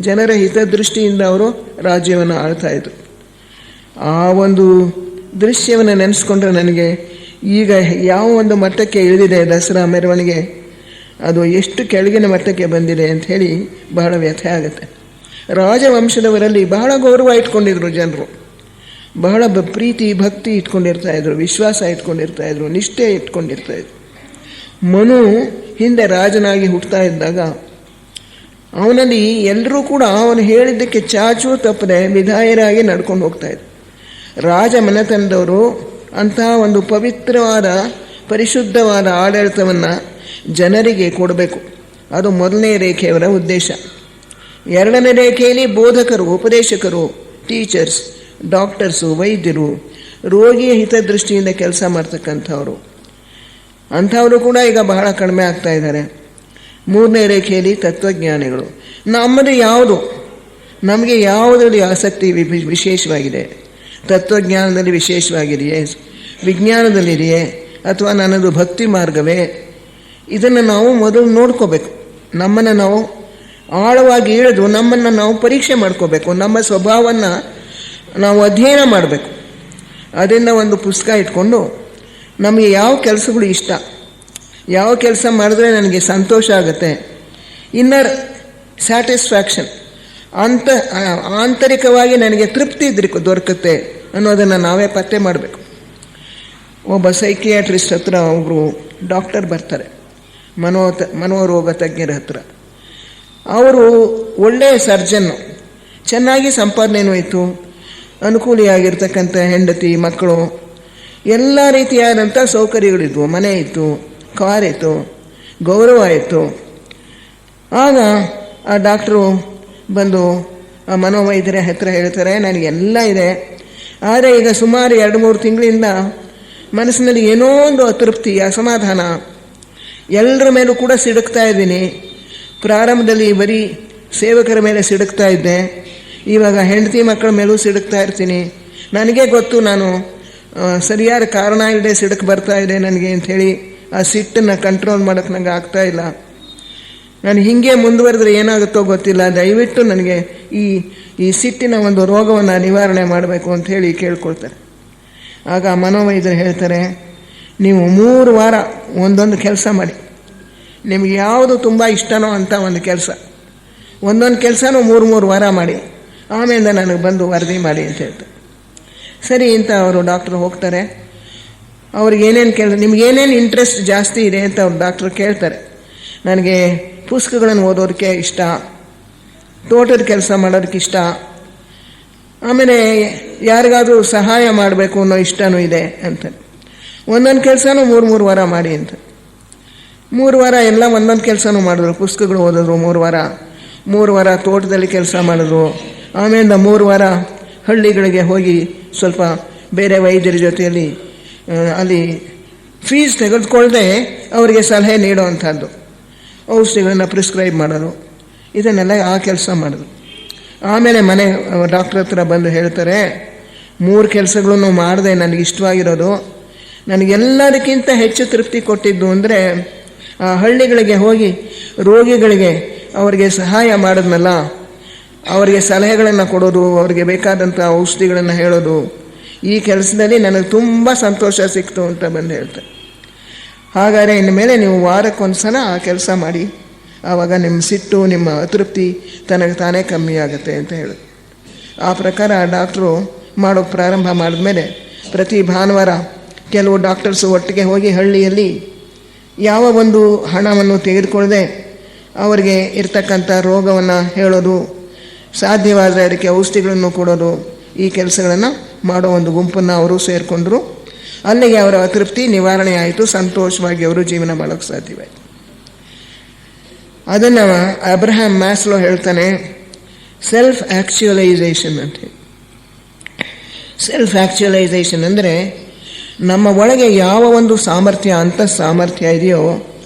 ಜನರ ಹಿತದೃಷ್ಟಿಯಿಂದ ಅವರು ರಾಜ್ಯವನ್ನು ಆಳ್ತಾಯಿದ್ರು. ಆ ಒಂದು ದೃಶ್ಯವನ್ನು ನೆನೆಸ್ಕೊಂಡ್ರೆ ನನಗೆ ಈಗ ಯಾವ ಒಂದು ಮಟ್ಟಕ್ಕೆ ಇಳಿದಿದೆ ದಸರಾ ಮೆರವಣಿಗೆ, ಅದು ಎಷ್ಟು ಕೆಳಗಿನ ಮಟ್ಟಕ್ಕೆ ಬಂದಿದೆ ಅಂತ ಹೇಳಿ ಬಹಳ ವ್ಯಥೆ ಆಗುತ್ತೆ. ರಾಜವಂಶದವರಲ್ಲಿ ಬಹಳ ಗೌರವ ಇಟ್ಕೊಂಡಿದ್ರು ಜನರು, ಬಹಳ ಪ್ರೀತಿ ಭಕ್ತಿ ಇಟ್ಕೊಂಡಿರ್ತಾಯಿದ್ರು, ವಿಶ್ವಾಸ ಇಟ್ಕೊಂಡಿರ್ತಾಯಿದ್ರು, ನಿಷ್ಠೆ ಇಟ್ಕೊಂಡಿರ್ತಾಯಿದ್ರು. ಮನು ಹಿಂದೆ ರಾಜನಾಗಿ ಹುಟ್ಟುತ್ತಾ ಇದ್ದಾಗ ಅವನಲ್ಲಿ ಎಲ್ಲರೂ ಕೂಡ ಅವನು ಹೇಳಿದ್ದಕ್ಕೆ ಚಾಚೂ ತಪ್ಪದೆ ವಿಧಾಯರಾಗಿ ನಡ್ಕೊಂಡು ಹೋಗ್ತಾಯಿದ್ರು. ರಾಜ ಮನೆತನದವರು ಅಂತಹ ಒಂದು ಪವಿತ್ರವಾದ ಪರಿಶುದ್ಧವಾದ ಆಡಳಿತವನ್ನು ಜನರಿಗೆ ಕೊಡಬೇಕು. ಅದು 1ನೇ ರೇಖೆಯವರ ಉದ್ದೇಶ. 2ನೇ ರೇಖೆಯಲ್ಲಿ ಬೋಧಕರು, ಉಪದೇಶಕರು, ಟೀಚರ್ಸ್, ಡಾಕ್ಟರ್ಸು, ವೈದ್ಯರು, ರೋಗಿಯ ಹಿತದೃಷ್ಟಿಯಿಂದ ಕೆಲಸ ಮಾಡ್ತಕ್ಕಂಥವರು, ಅಂಥವರು ಕೂಡ ಈಗ ಬಹಳ ಕಡಿಮೆ ಆಗ್ತಾ ಇದ್ದಾರೆ. 3ನೇ ರೇಖೆಯಲ್ಲಿ ತತ್ವಜ್ಞಾನಿಗಳು. ನಮ್ಮದು ಯಾವುದು, ನಮಗೆ ಯಾವುದರಲ್ಲಿ ಆಸಕ್ತಿ ವಿಶೇಷವಾಗಿದೆ, ತತ್ವಜ್ಞಾನದಲ್ಲಿ ವಿಶೇಷವಾಗಿದೆಯೇ, ವಿಜ್ಞಾನದಲ್ಲಿದೆಯೇ, ಅಥವಾ ನನ್ನದು ಭಕ್ತಿ ಮಾರ್ಗವೇ, ಇದನ್ನು ನಾವು ಮೊದಲು ನೋಡ್ಕೋಬೇಕು. ನಮ್ಮನ್ನು ನಾವು ಆಳವಾಗಿ ಇಳಿದು ನಮ್ಮನ್ನು ನಾವು ಪರೀಕ್ಷೆ ಮಾಡ್ಕೋಬೇಕು. ನಮ್ಮ ಸ್ವಭಾವವನ್ನು ನಾವು ಅಧ್ಯಯನ ಮಾಡಬೇಕು. ಅದರಿಂದ ಒಂದು ಪುಸ್ತಕ ಇಟ್ಕೊಂಡು ನಮಗೆ ಯಾವ ಕೆಲಸಗಳು ಇಷ್ಟ, ಯಾವ ಕೆಲಸ ಮಾಡಿದ್ರೆ ನನಗೆ ಸಂತೋಷ ಆಗುತ್ತೆ, ಇನ್ನರ್ ಸ್ಯಾಟಿಸ್ಫ್ಯಾಕ್ಷನ್, ಆಂತರಿಕವಾಗಿ ನನಗೆ ತೃಪ್ತಿ ದೊರಕುತ್ತೆ ಅನ್ನೋದನ್ನು ನಾವೇ ಪತ್ತೆ ಮಾಡಬೇಕು. ಒಬ್ಬ ಸೈಕಿಯಾಟ್ರಿಸ್ಟ್ ಹತ್ರ ಒಬ್ಬರು ಡಾಕ್ಟರ್ ಬರ್ತಾರೆ, ಮನೋರೋಗ ತಜ್ಞರ ಹತ್ರ. ಅವರು ಒಳ್ಳೆಯ ಸರ್ಜನ್ನು, ಚೆನ್ನಾಗಿ ಸಂಪಾದನೆಯೂ ಇತ್ತು, ಅನುಕೂಲಿಯಾಗಿರ್ತಕ್ಕಂಥ ಹೆಂಡತಿ, ಮಕ್ಕಳು, ಎಲ್ಲ ರೀತಿಯಾದಂಥ ಸೌಕರ್ಯಗಳಿದ್ವು, ಮನೆ ಇತ್ತು, ಕಾರ್ ಇತ್ತು, ಗೌರವ ಇತ್ತು. ಆಗ ಆ ಡಾಕ್ಟ್ರು ಬಂದು ಆ ಮನೋವೈದ್ಯರ ಹತ್ರ ಹೇಳ್ತಾರೆ, ನನಗೆಲ್ಲ ಇದೆ, ಆದರೆ ಈಗ ಸುಮಾರು 2-3 ತಿಂಗಳಿಂದ ಮನಸ್ಸಿನಲ್ಲಿ ಏನೋ ಒಂದು ಅತೃಪ್ತಿ, ಅಸಮಾಧಾನ, ಎಲ್ಲರ ಮೇಲೂ ಕೂಡ ಸಿಡುಕ್ತಾ ಇದ್ದೀನಿ. ಪ್ರಾರಂಭದಲ್ಲಿ ಬರೀ ಸೇವಕರ ಮೇಲೆ ಸಿಡುಕ್ತಾ ಇದ್ದೆ, ಇವಾಗ ಹೆಂಡತಿ ಮಕ್ಕಳ ಮೇಲೂ ಸಿಡುಕ್ತಾ ಇರ್ತೀನಿ. ನನಗೆ ಗೊತ್ತು ನಾನು ಸರಿಯಾದ ಕಾರಣ ಇಲ್ಲದೆ ಸಿಡುಕು ಬರ್ತಾ ಇದೆ ನನಗೆ ಅಂಥೇಳಿ ಆ ಸಿಟ್ಟನ್ನು ಕಂಟ್ರೋಲ್ ಮಾಡೋಕ್ಕೆ ನನಗೆ ಆಗ್ತಾಯಿಲ್ಲ. ನಾನು ಹೀಗೆ ಮುಂದುವರೆದ್ರೆ ಏನಾಗುತ್ತೋ ಗೊತ್ತಿಲ್ಲ. ದಯವಿಟ್ಟು ನನಗೆ ಈ ಸಿಟ್ಟಿನ ಒಂದು ರೋಗವನ್ನು ನಿವಾರಣೆ ಮಾಡಬೇಕು ಅಂಥೇಳಿ ಕೇಳ್ಕೊಳ್ತಾರೆ. ಆಗ ಮನೋವೈದ್ಯರು ಹೇಳ್ತಾರೆ, ನೀವು 3 ವಾರ ಒಂದೊಂದು ಕೆಲಸ ಮಾಡಿ, ನಿಮಗೆ ಯಾವುದು ತುಂಬ ಇಷ್ಟನೋ ಅಂತ ಒಂದು ಕೆಲಸ, ಒಂದೊಂದು ಕೆಲಸನೂ 3 ವಾರ ಮಾಡಿ, ಆಮೇಲೆ ನನಗೆ ಬಂದು ವರದಿ ಮಾಡಿ ಅಂತ ಹೇಳ್ತಾರೆ. ಸರಿ ಅಂತ ಅವರು ಡಾಕ್ಟ್ರು ಹೋಗ್ತಾರೆ. ಅವ್ರಿಗೆ ನಿಮಗೇನೇನು ಇಂಟ್ರೆಸ್ಟ್ ಜಾಸ್ತಿ ಇದೆ ಅಂತ ಅವ್ರು ಡಾಕ್ಟ್ರು ಕೇಳ್ತಾರೆ. ನನಗೆ ಪುಸ್ತಕಗಳನ್ನು ಓದೋದಕ್ಕೆ ಇಷ್ಟ, ತೋಟದ ಕೆಲಸ ಮಾಡೋದಕ್ಕೆ ಇಷ್ಟ, ಆಮೇಲೆ ಯಾರಿಗಾದರೂ ಸಹಾಯ ಮಾಡಬೇಕು ಅನ್ನೋ ಇಷ್ಟನೂ ಇದೆ ಅಂತ. ಒಂದೊಂದು ಕೆಲಸನೂ 3 ವಾರ ಮಾಡಿ ಅಂತ. 3 ವಾರ ಎಲ್ಲ ಒಂದೊಂದು ಕೆಲಸನೂ ಮಾಡಿದ್ರು. ಪುಸ್ತಕಗಳು ಓದಿದ್ರು 3 ವಾರ, 3 ವಾರ ತೋಟದಲ್ಲಿ ಕೆಲಸ ಮಾಡಿದ್ರು. ಆಮೇಲೆ 3 ವಾರ ಹಳ್ಳಿಗಳಿಗೆ ಹೋಗಿ ಸ್ವಲ್ಪ ಬೇರೆ ವೈದ್ಯರ ಜೊತೆಯಲ್ಲಿ ಅಲ್ಲಿ ಫೀಸ್ ತೆಗೆದುಕೊಳ್ಳದೆ ಅವರಿಗೆ ಸಲಹೆ ನೀಡೋವಂಥದ್ದು, ಔಷಧಿಗಳನ್ನು ಪ್ರಿಸ್ಕ್ರೈಬ್ ಮಾಡೋದು, ಇದನ್ನೆಲ್ಲ ಆ ಕೆಲಸ ಮಾಡಿದ್ರು. ಆಮೇಲೆ ಮನೆ ಡಾಕ್ಟ್ರ್ ಹತ್ರ ಬಂದು ಹೇಳ್ತಾರೆ, 3 ಕೆಲಸಗಳನ್ನು ಮಾಡಿದೆ ನನಗೆ ಇಷ್ಟವಾಗಿರೋದು, ನನಗೆಲ್ಲದಕ್ಕಿಂತ ಹೆಚ್ಚು ತೃಪ್ತಿ ಕೊಟ್ಟಿದ್ದು ಅಂದರೆ ಆ ಹಳ್ಳಿಗಳಿಗೆ ಹೋಗಿ ರೋಗಿಗಳಿಗೆ ಅವರಿಗೆ ಸಹಾಯ ಮಾಡಿದ್ನಲ್ಲ, ಅವರಿಗೆ ಸಲಹೆಗಳನ್ನು ಕೊಡೋದು, ಅವರಿಗೆ ಬೇಕಾದಂಥ ಔಷಧಿಗಳನ್ನು ಹೇಳೋದು, ಈ ಕೆಲಸದಲ್ಲಿ ನನಗೆ ತುಂಬ ಸಂತೋಷ ಸಿಕ್ತು ಅಂತ ಬಂದು ಹೇಳ್ತಾರೆ. ಹಾಗಾದರೆ ಇನ್ಮೇಲೆ ನೀವು ವಾರಕ್ಕೊಂದು ಸಲ ಆ ಕೆಲಸ ಮಾಡಿ, ಆವಾಗ ನಿಮ್ಮ ಸಿಟ್ಟು, ನಿಮ್ಮ ಅತೃಪ್ತಿ ತನಗೆ ತಾನೇ ಕಮ್ಮಿ ಆಗುತ್ತೆ ಅಂತ ಹೇಳೋದು. ಆ ಪ್ರಕಾರ ಡಾಕ್ಟ್ರು ಮಾಡೋಕ್ಕೆ ಪ್ರಾರಂಭ ಮಾಡಿದ್ಮೇಲೆ ಪ್ರತಿ ಭಾನುವಾರ ಕೆಲವು ಡಾಕ್ಟರ್ಸು ಒಟ್ಟಿಗೆ ಹೋಗಿ ಹಳ್ಳಿಯಲ್ಲಿ ಯಾವ ಒಂದು ಹಣವನ್ನು ತೆಗೆದುಕೊಳ್ಳದೆ ಅವರಿಗೆ ಇರ್ತಕ್ಕಂಥ ರೋಗವನ್ನು ಹೇಳೋದು, ಸಾಧ್ಯವಾದರೆ ಅದಕ್ಕೆ ಔಷಧಿಗಳನ್ನು ಕೊಡೋದು, ಈ ಕೆಲಸಗಳನ್ನು ಮಾಡೋ ಒಂದು ಗುಂಪನ್ನು ಅವರು ಸೇರಿಕೊಂಡ್ರು. ಅಲ್ಲಿಗೆ ಅವರ ಅತೃಪ್ತಿ ನಿವಾರಣೆ ಆಯಿತು, ಸಂತೋಷವಾಗಿ ಅವರು ಜೀವನ ಮಾಡೋಕ್ಕೆ ಸಾಧ್ಯವಾಯಿತು. ಅದನ್ನು ಅಬ್ರಹಾಂ ಮ್ಯಾಸ್ಲೋ ಹೇಳ್ತಾನೆ, ಸೆಲ್ಫ್ ಆ್ಯಕ್ಚುಯಲೈಸೇಷನ್ ಅಂತ ಹೇಳಿ. ಸೆಲ್ಫ್ ಆ್ಯಕ್ಚುಯಲೈಸೇಷನ್ ಅಂದರೆ ನಮ್ಮ ಒಳಗೆ ಯಾವ ಒಂದು ಸಾಮರ್ಥ್ಯ, ಸಾಮರ್ಥ್ಯ ಇದೆಯೋ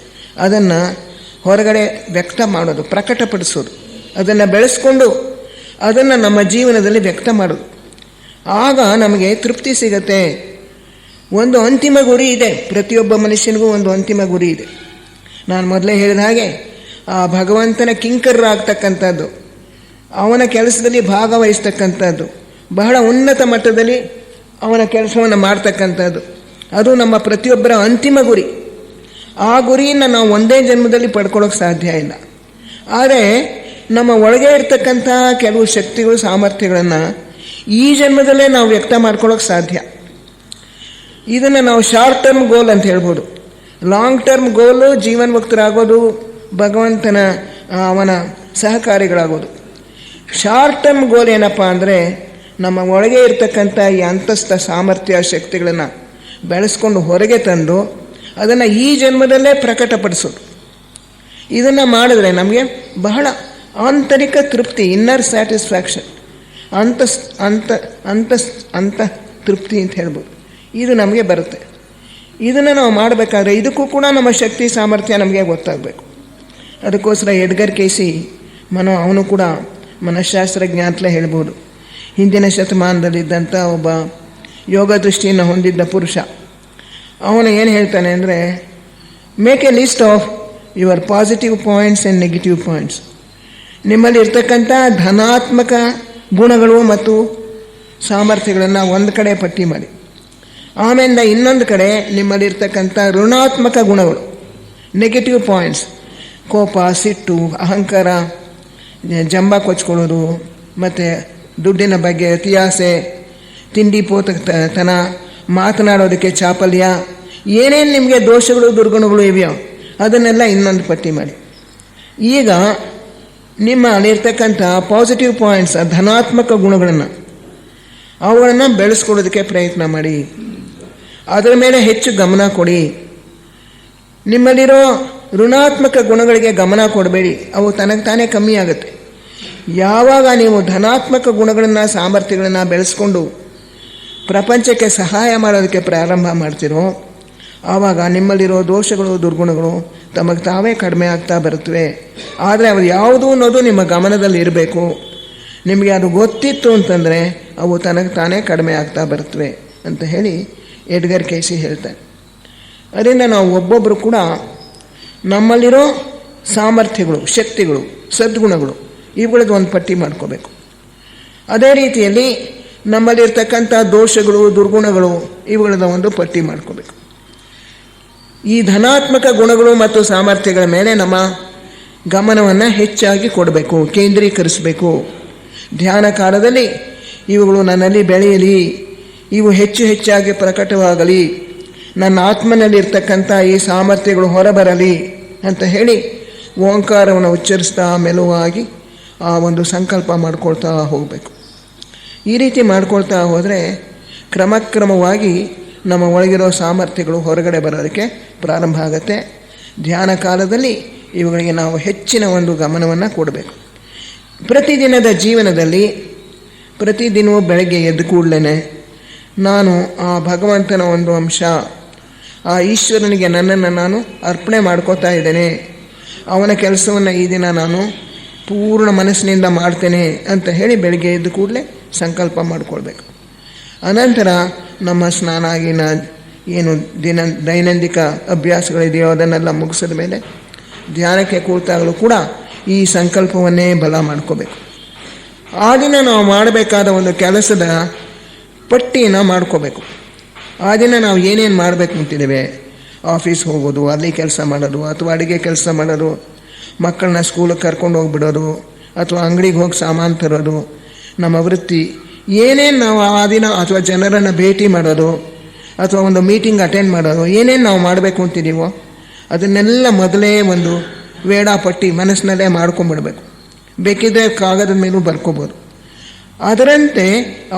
ಅದನ್ನು ಹೊರಗಡೆ ವ್ಯಕ್ತ ಮಾಡೋದು, ಪ್ರಕಟಪಡಿಸೋದು, ಅದನ್ನು ಬೆಳೆಸ್ಕೊಂಡು ಅದನ್ನು ನಮ್ಮ ಜೀವನದಲ್ಲಿ ವ್ಯಕ್ತ ಮಾಡೋದು. ಆಗ ನಮಗೆ ತೃಪ್ತಿ ಸಿಗತ್ತೆ. ಒಂದು ಅಂತಿಮ ಗುರಿ ಇದೆ, ಪ್ರತಿಯೊಬ್ಬ ಮನುಷ್ಯನಿಗೂ ಒಂದು ಅಂತಿಮ ಗುರಿ ಇದೆ. ನಾನು ಮೊದಲೇ ಹೇಳಿದ ಹಾಗೆ ಆ ಭಗವಂತನ ಕಿಂಕರರಾಗ್ತಕ್ಕಂಥದ್ದು, ಅವನ ಕೆಲಸದಲ್ಲಿ ಭಾಗವಹಿಸ್ತಕ್ಕಂಥದ್ದು, ಬಹಳ ಉನ್ನತ ಮಟ್ಟದಲ್ಲಿ ಅವನ ಕೆಲಸವನ್ನು ಮಾಡ್ತಕ್ಕಂಥದ್ದು, ಅದು ನಮ್ಮ ಪ್ರತಿಯೊಬ್ಬರ ಅಂತಿಮ ಗುರಿ. ಆ ಗುರಿಯನ್ನು ನಾವು ಒಂದೇ ಜನ್ಮದಲ್ಲಿ ಪಡ್ಕೊಳ್ಳೋಕೆ ಸಾಧ್ಯ ಇಲ್ಲ. ಆದರೆ ನಮ್ಮ ಒಳಗೆ ಇರ್ತಕ್ಕಂಥ ಕೆಲವು ಶಕ್ತಿಗಳು, ಸಾಮರ್ಥ್ಯಗಳನ್ನು ಈ ಜನ್ಮದಲ್ಲೇ ನಾವು ವ್ಯಕ್ತ ಮಾಡ್ಕೊಳ್ಳೋಕೆ ಸಾಧ್ಯ. ಇದನ್ನು ನಾವು ಶಾರ್ಟ್ ಟರ್ಮ್ ಗೋಲ್ ಅಂತ ಹೇಳ್ಬೋದು. ಲಾಂಗ್ ಟರ್ಮ್ ಗೋಲು ಜೀವನ್ಮುಕ್ತರಾಗೋದು, ಭಗವಂತನ ಅವನ ಸಹಕಾರಿಗಳಾಗೋದು. ಶಾರ್ಟ್ ಟರ್ಮ್ ಗೋಲ್ ಏನಪ್ಪ ಅಂದರೆ ನಮ್ಮ ಒಳಗೆ ಇರ್ತಕ್ಕಂಥ ಈ ಅಂತಸ್ಥ ಸಾಮರ್ಥ್ಯ ಶಕ್ತಿಗಳನ್ನು ಬೆಳೆಸ್ಕೊಂಡು ಹೊರಗೆ ತಂದು ಅದನ್ನು ಈ ಜನ್ಮದಲ್ಲೇ ಪ್ರಕಟಪಡಿಸೋದು. ಇದನ್ನು ಮಾಡಿದ್ರೆ ನಮಗೆ ಬಹಳ ಆಂತರಿಕ ತೃಪ್ತಿ, ಇನ್ನರ್ ಸ್ಯಾಟಿಸ್ಫ್ಯಾಕ್ಷನ್, ಅಂತ ತೃಪ್ತಿ ಅಂತ ಹೇಳ್ಬೋದು, ಇದು ನಮಗೆ ಬರುತ್ತೆ. ಇದನ್ನು ನಾವು ಮಾಡಬೇಕಾದ್ರೆ ಇದಕ್ಕೂ ಕೂಡ ನಮ್ಮ ಶಕ್ತಿ ಸಾಮರ್ಥ್ಯ ನಮಗೆ ಗೊತ್ತಾಗಬೇಕು. ಅದಕ್ಕೋಸ್ಕರ ಎಡ್ಗರ್ ಕೇಸಿ ಅವನು ಕೂಡ ಮನಃಶಾಸ್ತ್ರಜ್ಞ ಅಂತಲೇ ಹೇಳ್ಬೋದು. ಹಿಂದಿನ ಶತಮಾನದಲ್ಲಿದ್ದಂಥ ಒಬ್ಬ ಯೋಗ ದೃಷ್ಟಿಯನ್ನು ಹೊಂದಿದ್ದ ಪುರುಷ. ಅವನು ಏನು ಹೇಳ್ತಾನೆ ಅಂದರೆ, make A list of your positive points and negative points. ನಿಮ್ಮಲ್ಲಿ ಇರ್ತಕ್ಕಂಥ ಧನಾತ್ಮಕ ಗುಣಗಳು ಮತ್ತು ಸಾಮರ್ಥ್ಯಗಳನ್ನು ಒಂದು ಕಡೆ ಪಟ್ಟಿ ಮಾಡಿ, ಆಮೇಲೆ ಇನ್ನೊಂದು ಕಡೆ ನಿಮ್ಮಲ್ಲಿರ್ತಕ್ಕಂಥ ಋಣಾತ್ಮಕ ಗುಣಗಳು, ನೆಗೆಟಿವ್ ಪಾಯಿಂಟ್ಸ್, ಕೋಪ, ಸಿಟ್ಟು, ಅಹಂಕಾರ, ಜಂಬ ಕೊಚ್ಕೊಳ್ಳೋದು, ಮತ್ತು ದುಡ್ಡಿನ ಬಗ್ಗೆ ಅತಿಯಾಸೆ, ತಿಂಡಿ ಪೋತತನ, ಮಾತನಾಡೋದಕ್ಕೆ ಚಾಪಲ್ಯ, ಏನೇನು ನಿಮಗೆ ದೋಷಗಳು ದುರ್ಗುಣಗಳು ಇವೆಯೋ ಅದನ್ನೆಲ್ಲ ಇನ್ನೊಂದು ಪಟ್ಟಿ ಮಾಡಿ. ಈಗ ನಿಮ್ಮ ಅಲ್ಲಿರ್ತಕ್ಕಂಥ ಪಾಸಿಟಿವ್ ಪಾಯಿಂಟ್ಸ್, ಧನಾತ್ಮಕ ಗುಣಗಳನ್ನು ಅವುಗಳನ್ನು ಬೆಳೆಸ್ಕೊಳ್ಳೋದಕ್ಕೆ ಪ್ರಯತ್ನ ಮಾಡಿ, ಅದರ ಮೇಲೆ ಹೆಚ್ಚು ಗಮನ ಕೊಡಿ. ನಿಮ್ಮಲ್ಲಿರೋ ಋಣಾತ್ಮಕ ಗುಣಗಳಿಗೆ ಗಮನ ಕೊಡಬೇಡಿ, ಅವು ತನಗೆ ತಾನೇ ಕಮ್ಮಿ ಆಗುತ್ತೆ. ಯಾವಾಗ ನೀವು ಧನಾತ್ಮಕ ಗುಣಗಳನ್ನು, ಸಾಮರ್ಥ್ಯಗಳನ್ನು ಬೆಳೆಸ್ಕೊಂಡು ಪ್ರಪಂಚಕ್ಕೆ ಸಹಾಯ ಮಾಡೋದಕ್ಕೆ ಪ್ರಾರಂಭ ಮಾಡ್ತಿರೋ, ಆವಾಗ ನಿಮ್ಮಲ್ಲಿರೋ ದೋಷಗಳು ದುರ್ಗುಣಗಳು ತಮಗೆ ತಾವೇ ಕಡಿಮೆ ಆಗ್ತಾ ಬರುತ್ತವೆ. ಆದರೆ ಅವು ಯಾವುದು ಅನ್ನೋದು ನಿಮ್ಮ ಗಮನದಲ್ಲಿ ಇರಬೇಕು. ನಿಮಗೆ ಅದು ಗೊತ್ತಿತ್ತು ಅಂತಂದರೆ ಅವು ತನಗೆ ತಾನೇ ಕಡಿಮೆ ಆಗ್ತಾ ಬರ್ತವೆ ಅಂತ ಹೇಳಿ ಎಡ್ಗರ್ ಕೇಸಿ ಹೇಳ್ತಾರೆ. ಅದರಿಂದ ನಾವು ಒಬ್ಬೊಬ್ಬರು ಕೂಡ ನಮ್ಮಲ್ಲಿರೋ ಸಾಮರ್ಥ್ಯಗಳು, ಶಕ್ತಿಗಳು, ಸದ್ಗುಣಗಳು ಇವುಗಳದ್ದು ಒಂದು ಪಟ್ಟಿ ಮಾಡ್ಕೋಬೇಕು. ಅದೇ ರೀತಿಯಲ್ಲಿ ನಮ್ಮಲ್ಲಿರ್ತಕ್ಕಂಥ ದೋಷಗಳು, ದುರ್ಗುಣಗಳು ಇವುಗಳದ ಒಂದು ಪಟ್ಟಿ ಮಾಡ್ಕೋಬೇಕು. ಈ ಧನಾತ್ಮಕ ಗುಣಗಳು ಮತ್ತು ಸಾಮರ್ಥ್ಯಗಳ ಮೇಲೆ ನಮ್ಮ ಗಮನವನ್ನು ಹೆಚ್ಚಾಗಿ ಕೊಡಬೇಕು, ಕೇಂದ್ರೀಕರಿಸಬೇಕು. ಧ್ಯಾನ ಕಾಲದಲ್ಲಿ ಇವುಗಳು ನನ್ನಲ್ಲಿ ಬೆಳೆಯಲಿ, ಇವು ಹೆಚ್ಚು ಹೆಚ್ಚಾಗಿ ಪ್ರಕಟವಾಗಲಿ, ನನ್ನ ಆತ್ಮನಲ್ಲಿರ್ತಕ್ಕಂಥ ಈ ಸಾಮರ್ಥ್ಯಗಳು ಹೊರಬರಲಿ ಅಂತ ಹೇಳಿ ಓಂಕಾರವನ್ನು ಉಚ್ಚರಿಸ್ತಾ ಮೆಲುವಾಗಿ ಆ ಒಂದು ಸಂಕಲ್ಪ ಮಾಡ್ಕೊಳ್ತಾ ಹೋಗಬೇಕು. ಈ ರೀತಿ ಮಾಡ್ಕೊಳ್ತಾ ಹೋದರೆ ಕ್ರಮಕ್ರಮವಾಗಿ ನಮ್ಮ ಒಳಗಿರೋ ಸಾಮರ್ಥ್ಯಗಳು ಹೊರಗಡೆ ಬರೋದಕ್ಕೆ ಪ್ರಾರಂಭ ಆಗುತ್ತೆ. ಧ್ಯಾನ ಕಾಲದಲ್ಲಿ ಇವುಗಳಿಗೆ ನಾವು ಹೆಚ್ಚಿನ ಒಂದು ಗಮನವನ್ನು ಕೊಡಬೇಕು. ಪ್ರತಿದಿನದ ಜೀವನದಲ್ಲಿ ಪ್ರತಿದಿನವೂ ಬೆಳಗ್ಗೆ ಎದ್ದು ಕೂಡಲೇ ನಾನು ಆ ಭಗವಂತನ ಒಂದು ಅಂಶ, ಆ ಈಶ್ವರನಿಗೆ ನನ್ನನ್ನು ನಾನು ಅರ್ಪಣೆ ಮಾಡ್ಕೋತಾ ಇದ್ದೇನೆ, ಅವನ ಕೆಲಸವನ್ನು ಈ ದಿನ ನಾನು ಪೂರ್ಣ ಮನಸ್ಸಿನಿಂದ ಮಾಡ್ತೇನೆ ಅಂತ ಹೇಳಿ ಬೆಳಗ್ಗೆ ಎದ್ದು ಕೂಡಲೇ ಸಂಕಲ್ಪ ಮಾಡಿಕೊಳ್ಬೇಕು. ಅನಂತರ ನಮ್ಮ ಸ್ನಾನ ಆಗಿನ ಏನು ದೈನಂದಿಕ ಅಭ್ಯಾಸಗಳಿದೆಯೋ ಅದನ್ನೆಲ್ಲ ಮುಗಿಸಿದ ಮೇಲೆ ಧ್ಯಾನಕ್ಕೆ ಕೂತಾಗಲೂ ಕೂಡ ಈ ಸಂಕಲ್ಪವನ್ನೇ ಬಲ ಮಾಡ್ಕೋಬೇಕು. ಆ ದಿನ ನಾವು ಮಾಡಬೇಕಾದ ಒಂದು ಕೆಲಸದ ಪಟ್ಟಿನ ಮಾಡ್ಕೋಬೇಕು. ಆ ದಿನ ನಾವು ಏನೇನು ಮಾಡಬೇಕು ಅಂತಿದ್ದೇವೆ, ಆಫೀಸ್ ಹೋಗೋದು, ಅಲ್ಲಿ ಕೆಲಸ ಮಾಡೋದು, ಅಥವಾ ಅಡುಗೆ ಕೆಲಸ ಮಾಡೋದು, ಮಕ್ಕಳನ್ನ ಸ್ಕೂಲಿಗೆ ಕರ್ಕೊಂಡು ಹೋಗಿಬಿಡೋದು, ಅಥವಾ ಅಂಗಡಿಗೆ ಹೋಗಿ ಸಾಮಾನು ತರೋದು, ನಮ್ಮ ವೃತ್ತಿ ಏನೇನು ನಾವು ಆ ದಿನ, ಅಥವಾ ಜನರನ್ನು ಭೇಟಿ ಮಾಡೋದು, ಅಥವಾ ಒಂದು ಮೀಟಿಂಗ್ ಅಟೆಂಡ್ ಮಾಡೋದು, ಏನೇನು ನಾವು ಮಾಡಬೇಕು ಅಂತಿದ್ದೀವೋ ಅದನ್ನೆಲ್ಲ ಮೊದಲೇ ಒಂದು ವೇಳಾಪಟ್ಟಿ ಮನಸ್ಸಿನಲ್ಲೇ ಮಾಡ್ಕೊಂಬಿಡ್ಬೇಕು. ಬೇಕಿದ್ದರೆ ಕಾಗದದ ಮೇಲೂ ಬರ್ಕೋಬೋದು. ಅದರಂತೆ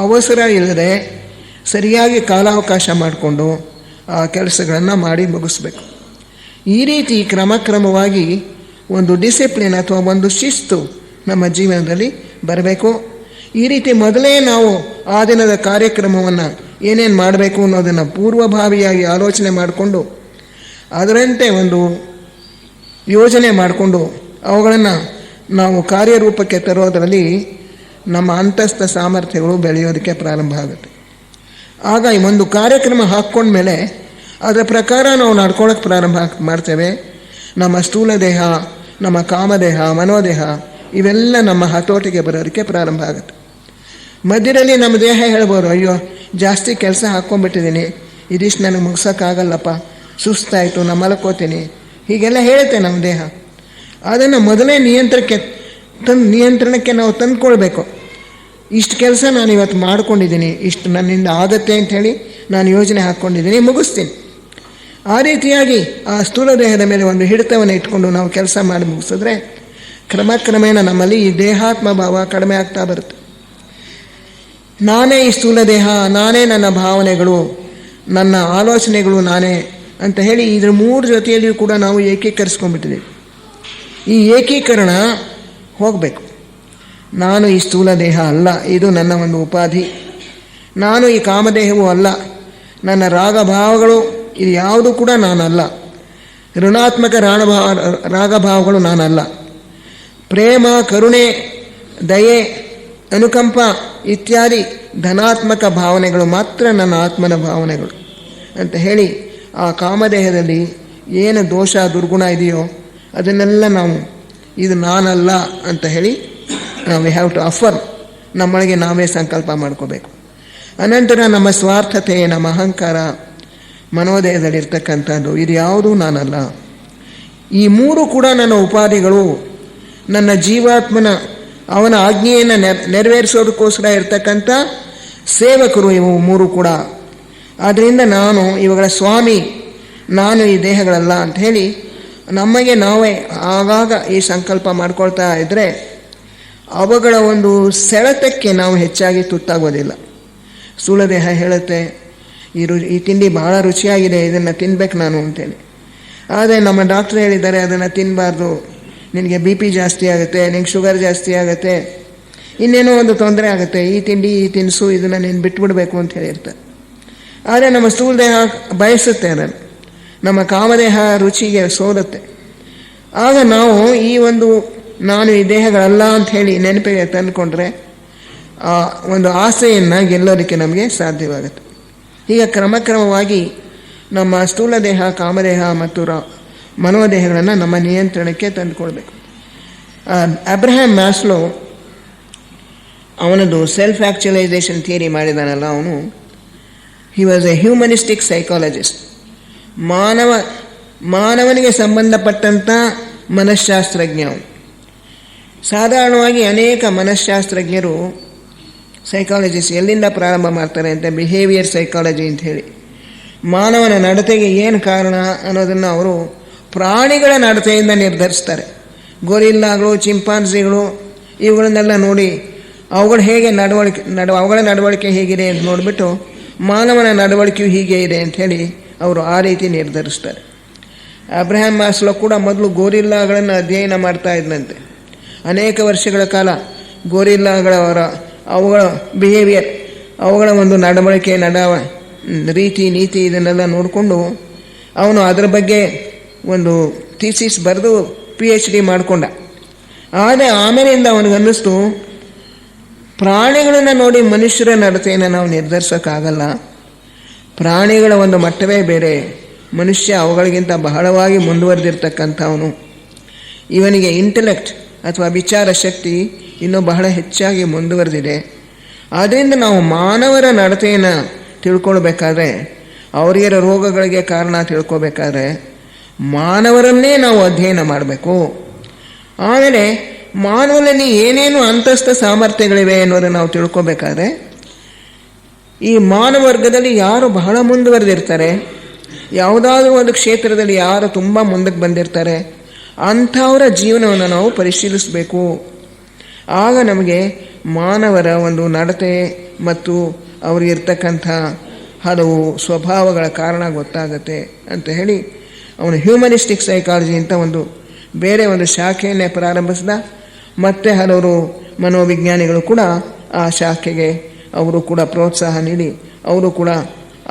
ಅವಸರ ಇಲ್ಲದೆ ಸರಿಯಾಗಿ ಕಾಲಾವಕಾಶ ಮಾಡಿಕೊಂಡು ಆ ಕೆಲಸಗಳನ್ನು ಮಾಡಿ ಮುಗಿಸ್ಬೇಕು. ಈ ರೀತಿ ಕ್ರಮಕ್ರಮವಾಗಿ ಒಂದು ಡಿಸಿಪ್ಲಿನ್ ಅಥವಾ ಒಂದು ಶಿಸ್ತು ನಮ್ಮ ಜೀವನದಲ್ಲಿ ಬರಬೇಕು. ಈ ರೀತಿ ಮೊದಲೇ ನಾವು ಆ ದಿನದ ಕಾರ್ಯಕ್ರಮವನ್ನು ಏನೇನು ಮಾಡಬೇಕು ಅನ್ನೋದನ್ನು ಪೂರ್ವಭಾವಿಯಾಗಿ ಆಲೋಚನೆ ಮಾಡಿಕೊಂಡು ಅದರಂತೆ ಒಂದು ಯೋಜನೆ ಮಾಡಿಕೊಂಡು ಅವುಗಳನ್ನು ನಾವು ಕಾರ್ಯರೂಪಕ್ಕೆ ತರೋದರಲ್ಲಿ ನಮ್ಮ ಅಂತಸ್ಥ ಸಾಮರ್ಥ್ಯಗಳು ಬೆಳೆಯೋದಕ್ಕೆ ಪ್ರಾರಂಭ ಆಗುತ್ತೆ. ಆಗ ಈ ಒಂದು ಕಾರ್ಯಕ್ರಮ ಹಾಕ್ಕೊಂಡ್ಮೇಲೆ ಅದರ ಪ್ರಕಾರ ನಾವು ನಡ್ಕೊಳ್ಳೋಕ್ಕೆ ಪ್ರಾರಂಭ ಮಾಡ್ತೇವೆ. ನಮ್ಮ ಸ್ಥೂಲ ದೇಹ, ನಮ್ಮ ಕಾಮದೇಹ, ಮನೋದೇಹ ಇವೆಲ್ಲ ನಮ್ಮ ಹತೋಟಿಗೆ ಬರೋದಕ್ಕೆ ಪ್ರಾರಂಭ ಆಗುತ್ತೆ. ಮಧ್ಯದಲ್ಲಿ ನಮ್ಮ ದೇಹ ಹೇಳ್ಬೋದು, ಅಯ್ಯೋ ಜಾಸ್ತಿ ಕೆಲಸ ಹಾಕ್ಕೊಂಡ್ಬಿಟ್ಟಿದ್ದೀನಿ, ಇದಿಷ್ಟು ನನಗೆ ಮುಗ್ಸೋಕ್ಕಾಗಲ್ಲಪ್ಪ, ಸುಸ್ತಾಯಿತು, ನಾನು ಮಲ್ಕೋತೀನಿ, ಹೀಗೆಲ್ಲ ಹೇಳುತ್ತೆ ನಮ್ಮ ದೇಹ. ಅದನ್ನು ಮೊದಲೇ ನಿಯಂತ್ರಣಕ್ಕೆ ನಾವು ತಂದುಕೊಳ್ಬೇಕು. ಇಷ್ಟು ಕೆಲಸ ನಾನು ಇವತ್ತು ಮಾಡ್ಕೊಂಡಿದ್ದೀನಿ, ಇಷ್ಟು ನನ್ನಿಂದ ಆಗತ್ತೆ ಅಂಥೇಳಿ ನಾನು ಯೋಜನೆ ಹಾಕ್ಕೊಂಡಿದ್ದೀನಿ, ಮುಗಿಸ್ತೀನಿ. ಆ ರೀತಿಯಾಗಿ ಆ ಸ್ಥೂಲ ದೇಹದ ಮೇಲೆ ಒಂದು ಹಿಡಿತವನ್ನು ಇಟ್ಕೊಂಡು ನಾವು ಕೆಲಸ ಮಾಡಿ ಮುಗಿಸಿದ್ರೆ ಕ್ರಮಕ್ರಮೇಣ ನಮ್ಮಲ್ಲಿ ಈ ದೇಹಾತ್ಮ ಭಾವ ಕಡಿಮೆ ಆಗ್ತಾ ಬರುತ್ತೆ. ನಾನೇ ಈ ಸ್ಥೂಲ ದೇಹ, ನಾನೇ ನನ್ನ ಭಾವನೆಗಳು, ನನ್ನ ಆಲೋಚನೆಗಳು ನಾನೇ ಅಂತ ಹೇಳಿ ಇದ್ರ ಮೂರು ಜೊತೆಯಲ್ಲಿಯೂ ಕೂಡ ನಾವು ಏಕೀಕರಿಸ್ಕೊಂಡ್ಬಿಟ್ಟಿದ್ದೀವಿ. ಈ ಏಕೀಕರಣ ಹೋಗಬೇಕು. ನಾನು ಈ ಸ್ಥೂಲ ದೇಹ ಅಲ್ಲ, ಇದು ನನ್ನ ಒಂದು ಉಪಾಧಿ. ನಾನು ಈ ಕಾಮದೇಹವೂ ಅಲ್ಲ, ನನ್ನ ರಾಗಭಾವಗಳು ಇದು ಯಾವುದು ಕೂಡ ನಾನಲ್ಲ. ಋಣಾತ್ಮಕ ರಾಗಭಾವಗಳು ನಾನಲ್ಲ. ಪ್ರೇಮ, ಕರುಣೆ, ದಯೆ, ಅನುಕಂಪ ಇತ್ಯಾದಿ ಧನಾತ್ಮಕ ಭಾವನೆಗಳು ಮಾತ್ರ ನನ್ನ ಆತ್ಮನ ಭಾವನೆಗಳು ಅಂತ ಹೇಳಿ ಆ ಕಾಮದೇಹದಲ್ಲಿ ಏನು ದೋಷ ದುರ್ಗುಣ ಇದೆಯೋ ಅದನ್ನೆಲ್ಲ ನಾವು ಇದು ನಾನಲ್ಲ ಅಂತ ಹೇಳಿ ವಿ ಹ್ಯಾವ್ ಟು ಅಫರ್ಮ್, ನಮ್ಮೊಳಗೆ ನಾವೇ ಸಂಕಲ್ಪ ಮಾಡ್ಕೋಬೇಕು. ಅನಂತರ ನಮ್ಮ ಸ್ವಾರ್ಥತೆ, ನಮ್ಮ ಅಹಂಕಾರ, ಮನೋದೇಹದಲ್ಲಿರ್ತಕ್ಕಂಥದ್ದು ಇದು ಯಾವುದೂ ನಾನಲ್ಲ. ಈ ಮೂರು ಕೂಡ ನನ್ನ ಉಪಾಧಿಗಳು, ನನ್ನ ಜೀವಾತ್ಮನ ಅವನ ಆಜ್ಞೆಯನ್ನು ನೆರವೇರಿಸೋದಕ್ಕೋಸ್ಕರ ಇರ್ತಕ್ಕಂಥ ಸೇವಕರು ಇವು ಮೂರು ಕೂಡ. ಆದ್ದರಿಂದ ನಾನು ಇವುಗಳ ಸ್ವಾಮಿ, ನಾನು ಈ ದೇಹಗಳಲ್ಲ ಅಂತ ಹೇಳಿ ನಮಗೆ ನಾವೇ ಆಗಾಗ ಈ ಸಂಕಲ್ಪ ಮಾಡ್ಕೊಳ್ತಾ ಇದ್ದರೆ ಅವುಗಳ ಒಂದು ಸೆಳೆತಕ್ಕೆ ನಾವು ಹೆಚ್ಚಾಗಿ ತುತ್ತಾಗೋದಿಲ್ಲ. ಸ್ಥೂಲದೇಹ ಹೇಳುತ್ತೆ, ಈ ತಿಂಡಿ ಭಾಳ ರುಚಿಯಾಗಿದೆ, ಇದನ್ನು ತಿನ್ಬೇಕು ನಾನು ಅಂತೇಳಿ. ಆದರೆ ನಮ್ಮ ಡಾಕ್ಟ್ರ್ ಹೇಳಿದ್ದಾರೆ ಅದನ್ನು ತಿನ್ನಬಾರ್ದು, ನಿನಗೆ ಬಿ ಪಿ ಜಾಸ್ತಿ ಆಗುತ್ತೆ, ನಿನಗೆ ಶುಗರ್ ಜಾಸ್ತಿ ಆಗುತ್ತೆ, ಇನ್ನೇನೋ ಒಂದು ತೊಂದರೆ ಆಗುತ್ತೆ, ಈ ತಿಂಡಿ ಈ ತಿನಿಸು ಇದನ್ನು ನೀನು ಬಿಟ್ಬಿಡ್ಬೇಕು ಅಂತ ಹೇಳಿರ್ತಾರೆ. ಆದರೆ ನಮ್ಮ ಸ್ಥೂಲ ದೇಹ ಬಯಸುತ್ತೆ ಅದನ್ನು, ನಮ್ಮ ಕಾಮದೇಹ ರುಚಿಗೆ ಸೋಲುತ್ತೆ. ಆಗ ನಾವು ಈ ಒಂದು ನಾನು ಈ ದೇಹಗಳಲ್ಲ ಅಂತ ಹೇಳಿ ನೆನಪಿಗೆ ತಂದುಕೊಂಡ್ರೆ ಆ ಒಂದು ಆಸೆಯನ್ನು ಗೆಲ್ಲೋದಕ್ಕೆ ನಮಗೆ ಸಾಧ್ಯವಾಗುತ್ತೆ. ಹೀಗೆ ಕ್ರಮಕ್ರಮವಾಗಿ ನಮ್ಮ ಸ್ಥೂಲ ದೇಹ, ಕಾಮದೇಹ ಮತ್ತು ಮನೋದೇಹಗಳನ್ನು ನಮ್ಮ ನಿಯಂತ್ರಣಕ್ಕೆ ತಂದುಕೊಳ್ಬೇಕು. ಅಬ್ರಹಾಂ ಮ್ಯಾಸ್ಲೋ ಅವನದು ಸೆಲ್ಫ್ ಆ್ಯಕ್ಚುಲೈಸೇಷನ್ ಥಿಯರಿ ಮಾಡಿದಾನಲ್ಲ, ಅವನು he was A humanistic psychologist. ಮಾನವನಿಗೆ ಸಂಬಂಧಪಟ್ಟಂಥ ಮನಃಶಾಸ್ತ್ರಜ್ಞ ಅವನು. ಸಾಧಾರಣವಾಗಿ ಅನೇಕ ಮನಃಶಾಸ್ತ್ರಜ್ಞರು ಸೈಕಾಲಜಿಸ್ಟ್ ಎಲ್ಲಿಂದ ಪ್ರಾರಂಭ ಮಾಡ್ತಾರೆ ಅಂತ, ಬಿಹೇವಿಯರ್ ಸೈಕಾಲಜಿ ಅಂತ ಹೇಳಿ, ಮಾನವನ ನಡತೆಗೆ ಏನು ಕಾರಣ ಅನ್ನೋದನ್ನು ಅವರು ಪ್ರಾಣಿಗಳ ನಡತೆಯಿಂದ ನಿರ್ಧರಿಸ್ತಾರೆ. ಗೊರಿಲ್ಲಾಗಳು, ಚಿಂಪಾಂಜಿಗಳು ಇವುಗಳನ್ನೆಲ್ಲ ನೋಡಿ ಅವುಗಳ ಹೇಗೆ ಅವುಗಳ ನಡವಳಿಕೆ ಹೇಗಿದೆ ಅಂತ ನೋಡಿಬಿಟ್ಟು ಮಾನವನ ನಡವಳಿಕೆಯು ಹೀಗೆ ಇದೆ ಅಂಥೇಳಿ ಅವರು ಆ ರೀತಿ ನಿರ್ಧರಿಸ್ತಾರೆ. ಅಬ್ರಹಾಂ ಮ್ಯಾಸ್ಲೋ ಕೂಡ ಮೊದಲು ಗೋರಿಲ್ಲಾಗಳನ್ನು ಅಧ್ಯಯನ ಮಾಡ್ತಾ ಇದ್ದಂತೆ. ಅನೇಕ ವರ್ಷಗಳ ಕಾಲ ಅವುಗಳ ಬಿಹೇವಿಯರ್, ಅವುಗಳ ಒಂದು ನಡವಳಿಕೆ, ರೀತಿ ನೀತಿ ಇದನ್ನೆಲ್ಲ ನೋಡಿಕೊಂಡು ಅವನು ಅದರ ಬಗ್ಗೆ ಒಂದು ಥೀಸಿಸ್ ಬರೆದು PhD ಮಾಡಿಕೊಂಡ. ಆದರೆ ಆಮೇಲಿಂದ ಅವನಿಗನ್ನಿಸ್ತು, ಪ್ರಾಣಿಗಳನ್ನು ನೋಡಿ ಮನುಷ್ಯರ ನಡತೆಯನ್ನು ನಾವು ನಿರ್ಧರಿಸೋಕ್ಕಾಗಲ್ಲ. ಪ್ರಾಣಿಗಳ ಒಂದು ಮಟ್ಟವೇ ಬೇರೆ, ಮನುಷ್ಯ ಅವುಗಳಿಗಿಂತ ಬಹಳವಾಗಿ ಮುಂದುವರೆದಿರ್ತಕ್ಕಂಥವನು. ಇವನಿಗೆ ಇಂಟೆಲೆಕ್ಟ್ ಅಥವಾ ವಿಚಾರ ಶಕ್ತಿ ಇನ್ನೂ ಬಹಳ ಹೆಚ್ಚಾಗಿ ಮುಂದುವರೆದಿದೆ. ಆದ್ದರಿಂದ ನಾವು ಮಾನವರ ನಡತೆಯನ್ನು ತಿಳ್ಕೊಳ್ಬೇಕಾದ್ರೆ, ಅವರಿಗಿರೋ ರೋಗಗಳಿಗೆ ಕಾರಣ ತಿಳ್ಕೊಬೇಕಾದ್ರೆ ಮಾನವರನ್ನೇ ನಾವು ಅಧ್ಯಯನ ಮಾಡಬೇಕು. ಆಮೇಲೆ ಮಾನವನಲ್ಲಿ ಏನೇನು ಅಂತಸ್ಥ ಸಾಮರ್ಥ್ಯಗಳಿವೆ ಅನ್ನೋದನ್ನು ನಾವು ತಿಳ್ಕೊಬೇಕಾದ್ರೆ ಈ ಮಾನವ ವರ್ಗದಲ್ಲಿ ಯಾರು ಬಹಳ ಮುಂದುವರೆದಿರ್ತಾರೆ, ಯಾವುದಾದ್ರೂ ಒಂದು ಕ್ಷೇತ್ರದಲ್ಲಿ ಯಾರು ತುಂಬ ಮುಂದಕ್ಕೆ ಬಂದಿರ್ತಾರೆ ಅಂಥವರ ಜೀವನವನ್ನು ನಾವು ಪರಿಶೀಲಿಸಬೇಕು. ಆಗ ನಮಗೆ ಮಾನವರ ಒಂದು ನಡತೆ ಮತ್ತು ಅವರಿಗಿರ್ತಕ್ಕಂಥ ಹಲವು ಸ್ವಭಾವಗಳ ಕಾರಣ ಗೊತ್ತಾಗತ್ತೆ ಅಂತ ಹೇಳಿ ಅವನು ಹ್ಯೂಮನಿಸ್ಟಿಕ್ ಸೈಕಾಲಜಿ ಅಂತ ಬೇರೆ ಒಂದು ಶಾಖೆಯನ್ನೇ ಪ್ರಾರಂಭಿಸಿದ. ಮತ್ತು ಹಲವರು ಮನೋವಿಜ್ಞಾನಿಗಳು ಕೂಡ ಆ ಶಾಖೆಗೆ ಅವರು ಕೂಡ ಪ್ರೋತ್ಸಾಹ ನೀಡಿ ಅವರು ಕೂಡ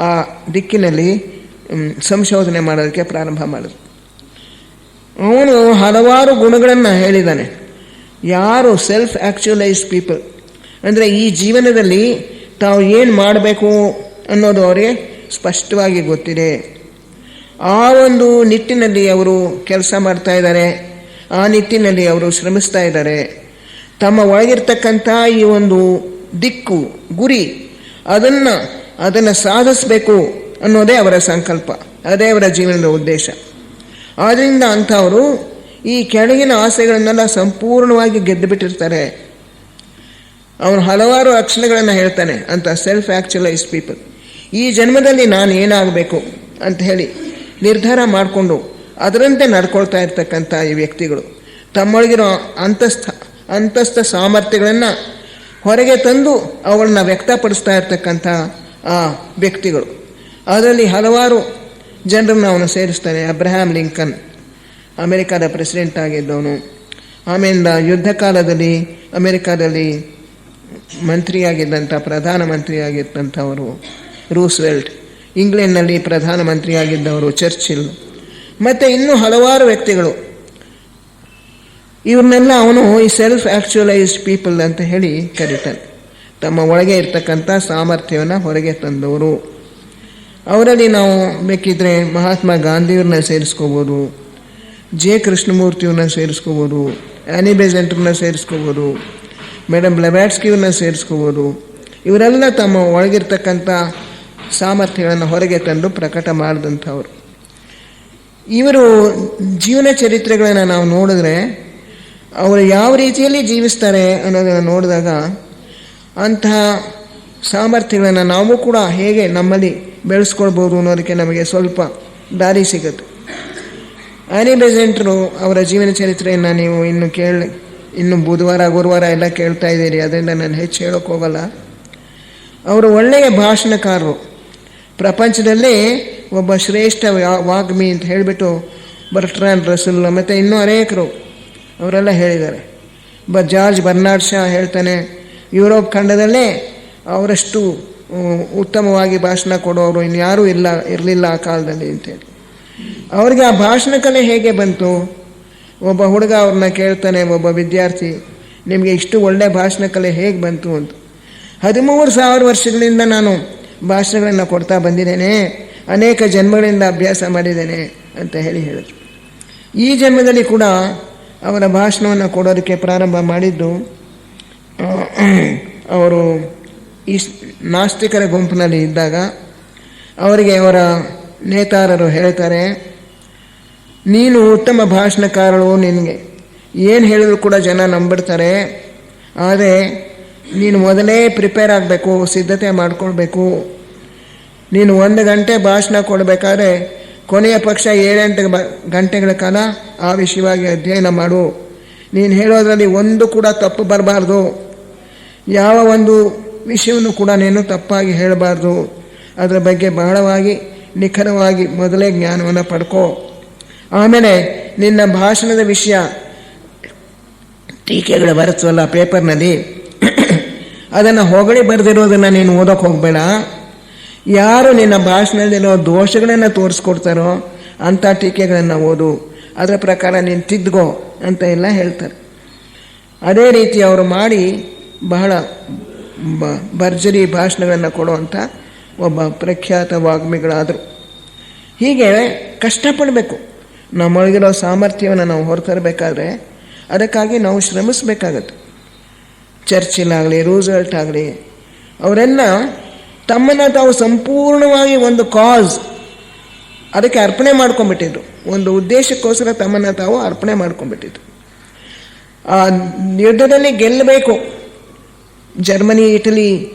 ಆ ದಿಕ್ಕಿನಲ್ಲಿ ಸಂಶೋಧನೆ ಮಾಡೋದಕ್ಕೆ ಪ್ರಾರಂಭ ಮಾಡಿದ್ರು. ಅವನು ಹಲವಾರು ಗುಣಗಳನ್ನು ಹೇಳಿದ್ದಾನೆ. ಯಾರು ಸೆಲ್ಫ್ ಆ್ಯಕ್ಚುಲೈಸ್ಡ್ ಪೀಪಲ್ ಅಂದರೆ ಈ ಜೀವನದಲ್ಲಿ ತಾವು ಏನು ಮಾಡಬೇಕು ಅನ್ನೋದು ಅವರಿಗೆ ಸ್ಪಷ್ಟವಾಗಿ ಗೊತ್ತಿದೆ, ಆ ಒಂದು ನಿಟ್ಟಿನಲ್ಲಿ ಅವರು ಕೆಲಸ ಮಾಡ್ತಾ ಇದ್ದಾರೆ, ಆ ನಿಟ್ಟಿನಲ್ಲಿ ಅವರು ಶ್ರಮಿಸ್ತಾ ಇದ್ದಾರೆ. ತಮ್ಮ ಒಳಗಿರ್ತಕ್ಕಂಥ ಈ ಒಂದು ದಿಕ್ಕು, ಗುರಿ, ಅದನ್ನು ಸಾಧಿಸಬೇಕು ಅನ್ನೋದೇ ಅವರ ಸಂಕಲ್ಪ, ಅದೇ ಅವರ ಜೀವನದ ಉದ್ದೇಶ. ಆದ್ದರಿಂದ ಅಂಥವರು ಈ ಕೆಳಗಿನ ಆಸೆಗಳನ್ನೆಲ್ಲ ಸಂಪೂರ್ಣವಾಗಿ ಗೆದ್ದು ಬಿಟ್ಟಿರ್ತಾರೆ. ಅವನು ಹಲವಾರು ಲಕ್ಷಣಗಳನ್ನು ಹೇಳ್ತಾನೆ ಅಂತ ಸೆಲ್ಫ್ ಆ್ಯಕ್ಚುಲೈಸ್ಡ್ ಪೀಪಲ್. ಈ ಜನ್ಮದಲ್ಲಿ ನಾನು ಏನಾಗಬೇಕು ಅಂತ ಹೇಳಿ ನಿರ್ಧಾರ ಮಾಡಿಕೊಂಡು ಅದರಂತೆ ನಡ್ಕೊಳ್ತಾ ಇರ್ತಕ್ಕಂಥ ಈ ವ್ಯಕ್ತಿಗಳು ತಮ್ಮೊಳಗಿರೋ ಅಂತಸ್ಥ ಸಾಮರ್ಥ್ಯಗಳನ್ನು ಹೊರಗೆ ತಂದು ಅವುಗಳನ್ನ ವ್ಯಕ್ತಪಡಿಸ್ತಾ ಇರ್ತಕ್ಕಂಥ ಆ ವ್ಯಕ್ತಿಗಳು. ಅದರಲ್ಲಿ ಹಲವಾರು ಜನರನ್ನು ಅವನು ಸೇರಿಸ್ತಾನೆ. ಅಬ್ರಹಾಂ ಲಿಂಕನ್, ಅಮೆರಿಕಾದ ಪ್ರೆಸಿಡೆಂಟ್ ಆಗಿದ್ದವನು. ಆಮೇಲಿಂದ ಯುದ್ಧ ಕಾಲದಲ್ಲಿ ಅಮೆರಿಕಾದಲ್ಲಿ ಮಂತ್ರಿಯಾಗಿದ್ದಂಥ ಪ್ರಧಾನಮಂತ್ರಿಯಾಗಿದ್ದಂಥವರು ರೂಸ್ವೆಲ್ಟ್, ಇಂಗ್ಲೆಂಡ್ನಲ್ಲಿ ಪ್ರಧಾನಮಂತ್ರಿಯಾಗಿದ್ದವರು ಚರ್ಚಿಲ್, ಮತ್ತು ಇನ್ನೂ ಹಲವಾರು ವ್ಯಕ್ತಿಗಳು. ಇವ್ರನ್ನೆಲ್ಲ ಅವನು ಈ ಸೆಲ್ಫ್ ಆ್ಯಕ್ಚುಲೈಸ್ಡ್ ಪೀಪಲ್ ಅಂತ ಹೇಳಿ ಕರೀತಾನೆ. ತಮ್ಮ ಒಳಗೆ ಇರ್ತಕ್ಕಂಥ ಸಾಮರ್ಥ್ಯವನ್ನು ಹೊರಗೆ ತಂದವರು. ಅವರಲ್ಲಿ ನಾವು ಬೇಕಿದ್ರೆ ಮಹಾತ್ಮ ಗಾಂಧಿಯವ್ರನ್ನ ಸೇರಿಸ್ಕೋಬೋದು, ಜೆ ಕೃಷ್ಣಮೂರ್ತಿಯವ್ರನ್ನ ಸೇರಿಸ್ಕೋಬೋದು, ಆ್ಯನಿ ಬೆಸೆಂಟ್ರನ್ನ ಸೇರಿಸ್ಕೋಬೋದು, ಮೇಡಮ್ ಬ್ಲೆವ್ಯಾಟ್ಸ್ಕಿಯವ್ರನ್ನ ಸೇರಿಸ್ಕೋಬೋದು. ಇವರೆಲ್ಲ ತಮ್ಮ ಒಳಗಿರ್ತಕ್ಕಂಥ ಸಾಮರ್ಥ್ಯಗಳನ್ನು ಹೊರಗೆ ತಂದು ಪ್ರಕಟ ಮಾಡಿದಂಥವ್ರು. ಇವರು ಜೀವನ ಚರಿತ್ರೆಗಳನ್ನು ನಾವು ನೋಡಿದ್ರೆ ಅವರು ಯಾವ ರೀತಿಯಲ್ಲಿ ಜೀವಿಸ್ತಾರೆ ಅನ್ನೋದನ್ನು ನೋಡಿದಾಗ ಅಂತಹ ಸಾಮರ್ಥ್ಯಗಳನ್ನು ನಾವು ಕೂಡ ಹೇಗೆ ನಮ್ಮಲ್ಲಿ ಬೆಳೆಸ್ಕೊಳ್ಬೋದು ಅನ್ನೋದಕ್ಕೆ ನಮಗೆ ಸ್ವಲ್ಪ ದಾರಿ ಸಿಗುತ್ತೆ. ಆ್ಯನಿ ಬೆಸೆಂಟ್ರು ಅವರ ಜೀವನ ಚರಿತ್ರೆಯನ್ನು ನೀವು ಇನ್ನು ಬುಧವಾರ ಗುರುವಾರ ಎಲ್ಲ ಕೇಳ್ತಾ ಇದ್ದೀರಿ, ಅದರಿಂದ ನಾನು ಹೆಚ್ಚು ಹೇಳೋಕ್ಕೆ ಹೋಗಲ್ಲ. ಅವರು ಒಳ್ಳೆಯ ಭಾಷಣಕಾರರು, ಪ್ರಪಂಚದಲ್ಲೇ ಒಬ್ಬ ಶ್ರೇಷ್ಠ ವಾಗ್ಮಿ ಅಂತ ಹೇಳಿಬಿಟ್ಟು ಬರ್ಟ್ರಾಂಡ್ ರಸಲ್ ಮತ್ತು ಇನ್ನೂ ಅನೇಕರು ಅವರೆಲ್ಲ ಹೇಳಿದ್ದಾರೆ. ಜಾರ್ಜ್ ಬರ್ನಾರ್ಡ್ ಶಾ ಹೇಳ್ತಾನೆ, ಯುರೋಪ್ ಖಂಡದಲ್ಲೇ ಅವರಷ್ಟು ಉತ್ತಮವಾಗಿ ಭಾಷಣ ಕೊಡೋರು ಇನ್ಯಾರೂ ಇರಲಿಲ್ಲ ಆ ಕಾಲದಲ್ಲಿ ಅಂತೇಳಿ. ಅವ್ರಿಗೆ ಆ ಭಾಷಣ ಕಲೆ ಹೇಗೆ ಬಂತು? ಒಬ್ಬ ಹುಡುಗ ಅವ್ರನ್ನ ಕೇಳ್ತಾನೆ, ಒಬ್ಬ ವಿದ್ಯಾರ್ಥಿ, ನಿಮಗೆ ಇಷ್ಟು ಒಳ್ಳೆಯ ಭಾಷಣ ಕಲೆ ಹೇಗೆ ಬಂತು ಅಂತ. 13,000 ವರ್ಷಗಳಿಂದ ನಾನು ಭಾಷಣಗಳನ್ನು ಕೊಡ್ತಾ ಬಂದಿದ್ದೇನೆ, ಅನೇಕ ಜನ್ಮಗಳಿಂದ ಅಭ್ಯಾಸ ಮಾಡಿದ್ದೇನೆ ಅಂತ ಹೇಳಿದರು. ಈ ಜನ್ಮದಲ್ಲಿ ಕೂಡ ಅವರ ಭಾಷಣವನ್ನು ಕೊಡೋದಕ್ಕೆ ಪ್ರಾರಂಭ ಮಾಡಿದ್ದು ಅವರು ಈ ನಾಸ್ತಿಕರ ಗುಂಪಿನಲ್ಲಿ ಇದ್ದಾಗ ಅವರಿಗೆ ಅವರ ನೇತಾರರು ಹೇಳ್ತಾರೆ, ನೀನು ಉತ್ತಮ ಭಾಷಣಕಾರರು, ನಿನಗೆ ಏನು ಹೇಳಿದ್ರು ಕೂಡ ಜನ ನಂಬಿಡ್ತಾರೆ, ಆದರೆ ನೀನು ಮೊದಲೇ ಪ್ರಿಪೇರ್ ಆಗಬೇಕು, ಸಿದ್ಧತೆ ಮಾಡಿಕೊಳ್ಬೇಕು. ನೀನು 1 ಗಂಟೆ ಭಾಷಣ ಕೊಡಬೇಕಾದ್ರೆ ಕೊನೆಯ ಪಕ್ಷ 7-8 ಗಂಟೆಗಳ ಕಾಲ ಆ ವಿಷಯವಾಗಿ ಅಧ್ಯಯನ ಮಾಡು. ನೀನು ಹೇಳೋದ್ರಲ್ಲಿ ಒಂದು ಕೂಡ ತಪ್ಪು ಬರಬಾರ್ದು, ಯಾವ ಒಂದು ವಿಷಯವನ್ನು ಕೂಡ ನೀನು ತಪ್ಪಾಗಿ ಹೇಳಬಾರ್ದು. ಅದರ ಬಗ್ಗೆ ಬಹಳವಾಗಿ ನಿಖರವಾಗಿ ಮೊದಲೇ ಜ್ಞಾನವನ್ನು ಪಡ್ಕೋ. ಆಮೇಲೆ ನಿನ್ನ ಭಾಷಣದ ವಿಷಯ ಟೀಕೆಗಳು ಬರುತ್ತವಲ್ಲ ಪೇಪರ್ನಲ್ಲಿ, ಅದನ್ನು ಹೊಗಳಿ ಬರೆದಿರೋದನ್ನು ನೀನು ಓದೋಕೆ ಹೋಗಬೇಡ. ಯಾರು ನಿನ್ನ ಭಾಷಣದಲ್ಲಿರೋ ದೋಷಗಳನ್ನು ತೋರಿಸ್ಕೊಡ್ತಾರೋ ಅಂಥ ಟೀಕೆಗಳನ್ನು ಓದು, ಅದರ ಪ್ರಕಾರ ನೀನು ತಿದ್ದುಗೋ ಅಂತ ಎಲ್ಲ ಹೇಳ್ತಾರೆ. ಅದೇ ರೀತಿ ಅವರು ಮಾಡಿ ಬಹಳ ಭರ್ಜರಿ ಭಾಷಣಗಳನ್ನು ಕೊಡುವಂಥ ಒಬ್ಬ ಪ್ರಖ್ಯಾತ ವಾಗ್ಮಿಗಳಾದರು. ಹೀಗೆ ಕಷ್ಟಪಡಬೇಕು. ನಮ್ಮೊಳಗಿರೋ ಸಾಮರ್ಥ್ಯವನ್ನು ನಾವು ಹೊರತರಬೇಕಾದ್ರೆ ಅದಕ್ಕಾಗಿ ನಾವು ಶ್ರಮಿಸಬೇಕಾಗತ್ತೆ. ಚರ್ಚಿಲ್ ಆಗಲಿ, ರೂಸ್ವೆಲ್ಟ್ ಆಗಲಿ, ಅವರೆಲ್ಲ ತಮ್ಮನ್ನು ತಾವು ಸಂಪೂರ್ಣವಾಗಿ ಒಂದು ಕಾಸ್ ಅದಕ್ಕೆ ಅರ್ಪಣೆ ಮಾಡ್ಕೊಂಡ್ಬಿಟ್ಟಿದ್ರು. ಒಂದು ಉದ್ದೇಶಕ್ಕೋಸ್ಕರ ತಮ್ಮನ್ನು ತಾವು ಅರ್ಪಣೆ ಮಾಡ್ಕೊಂಡ್ಬಿಟ್ಟಿದ್ರು. ಆ ಯುದ್ಧದಲ್ಲಿ ಗೆಲ್ಲಬೇಕು. ಜರ್ಮನಿ, ಇಟಲಿ,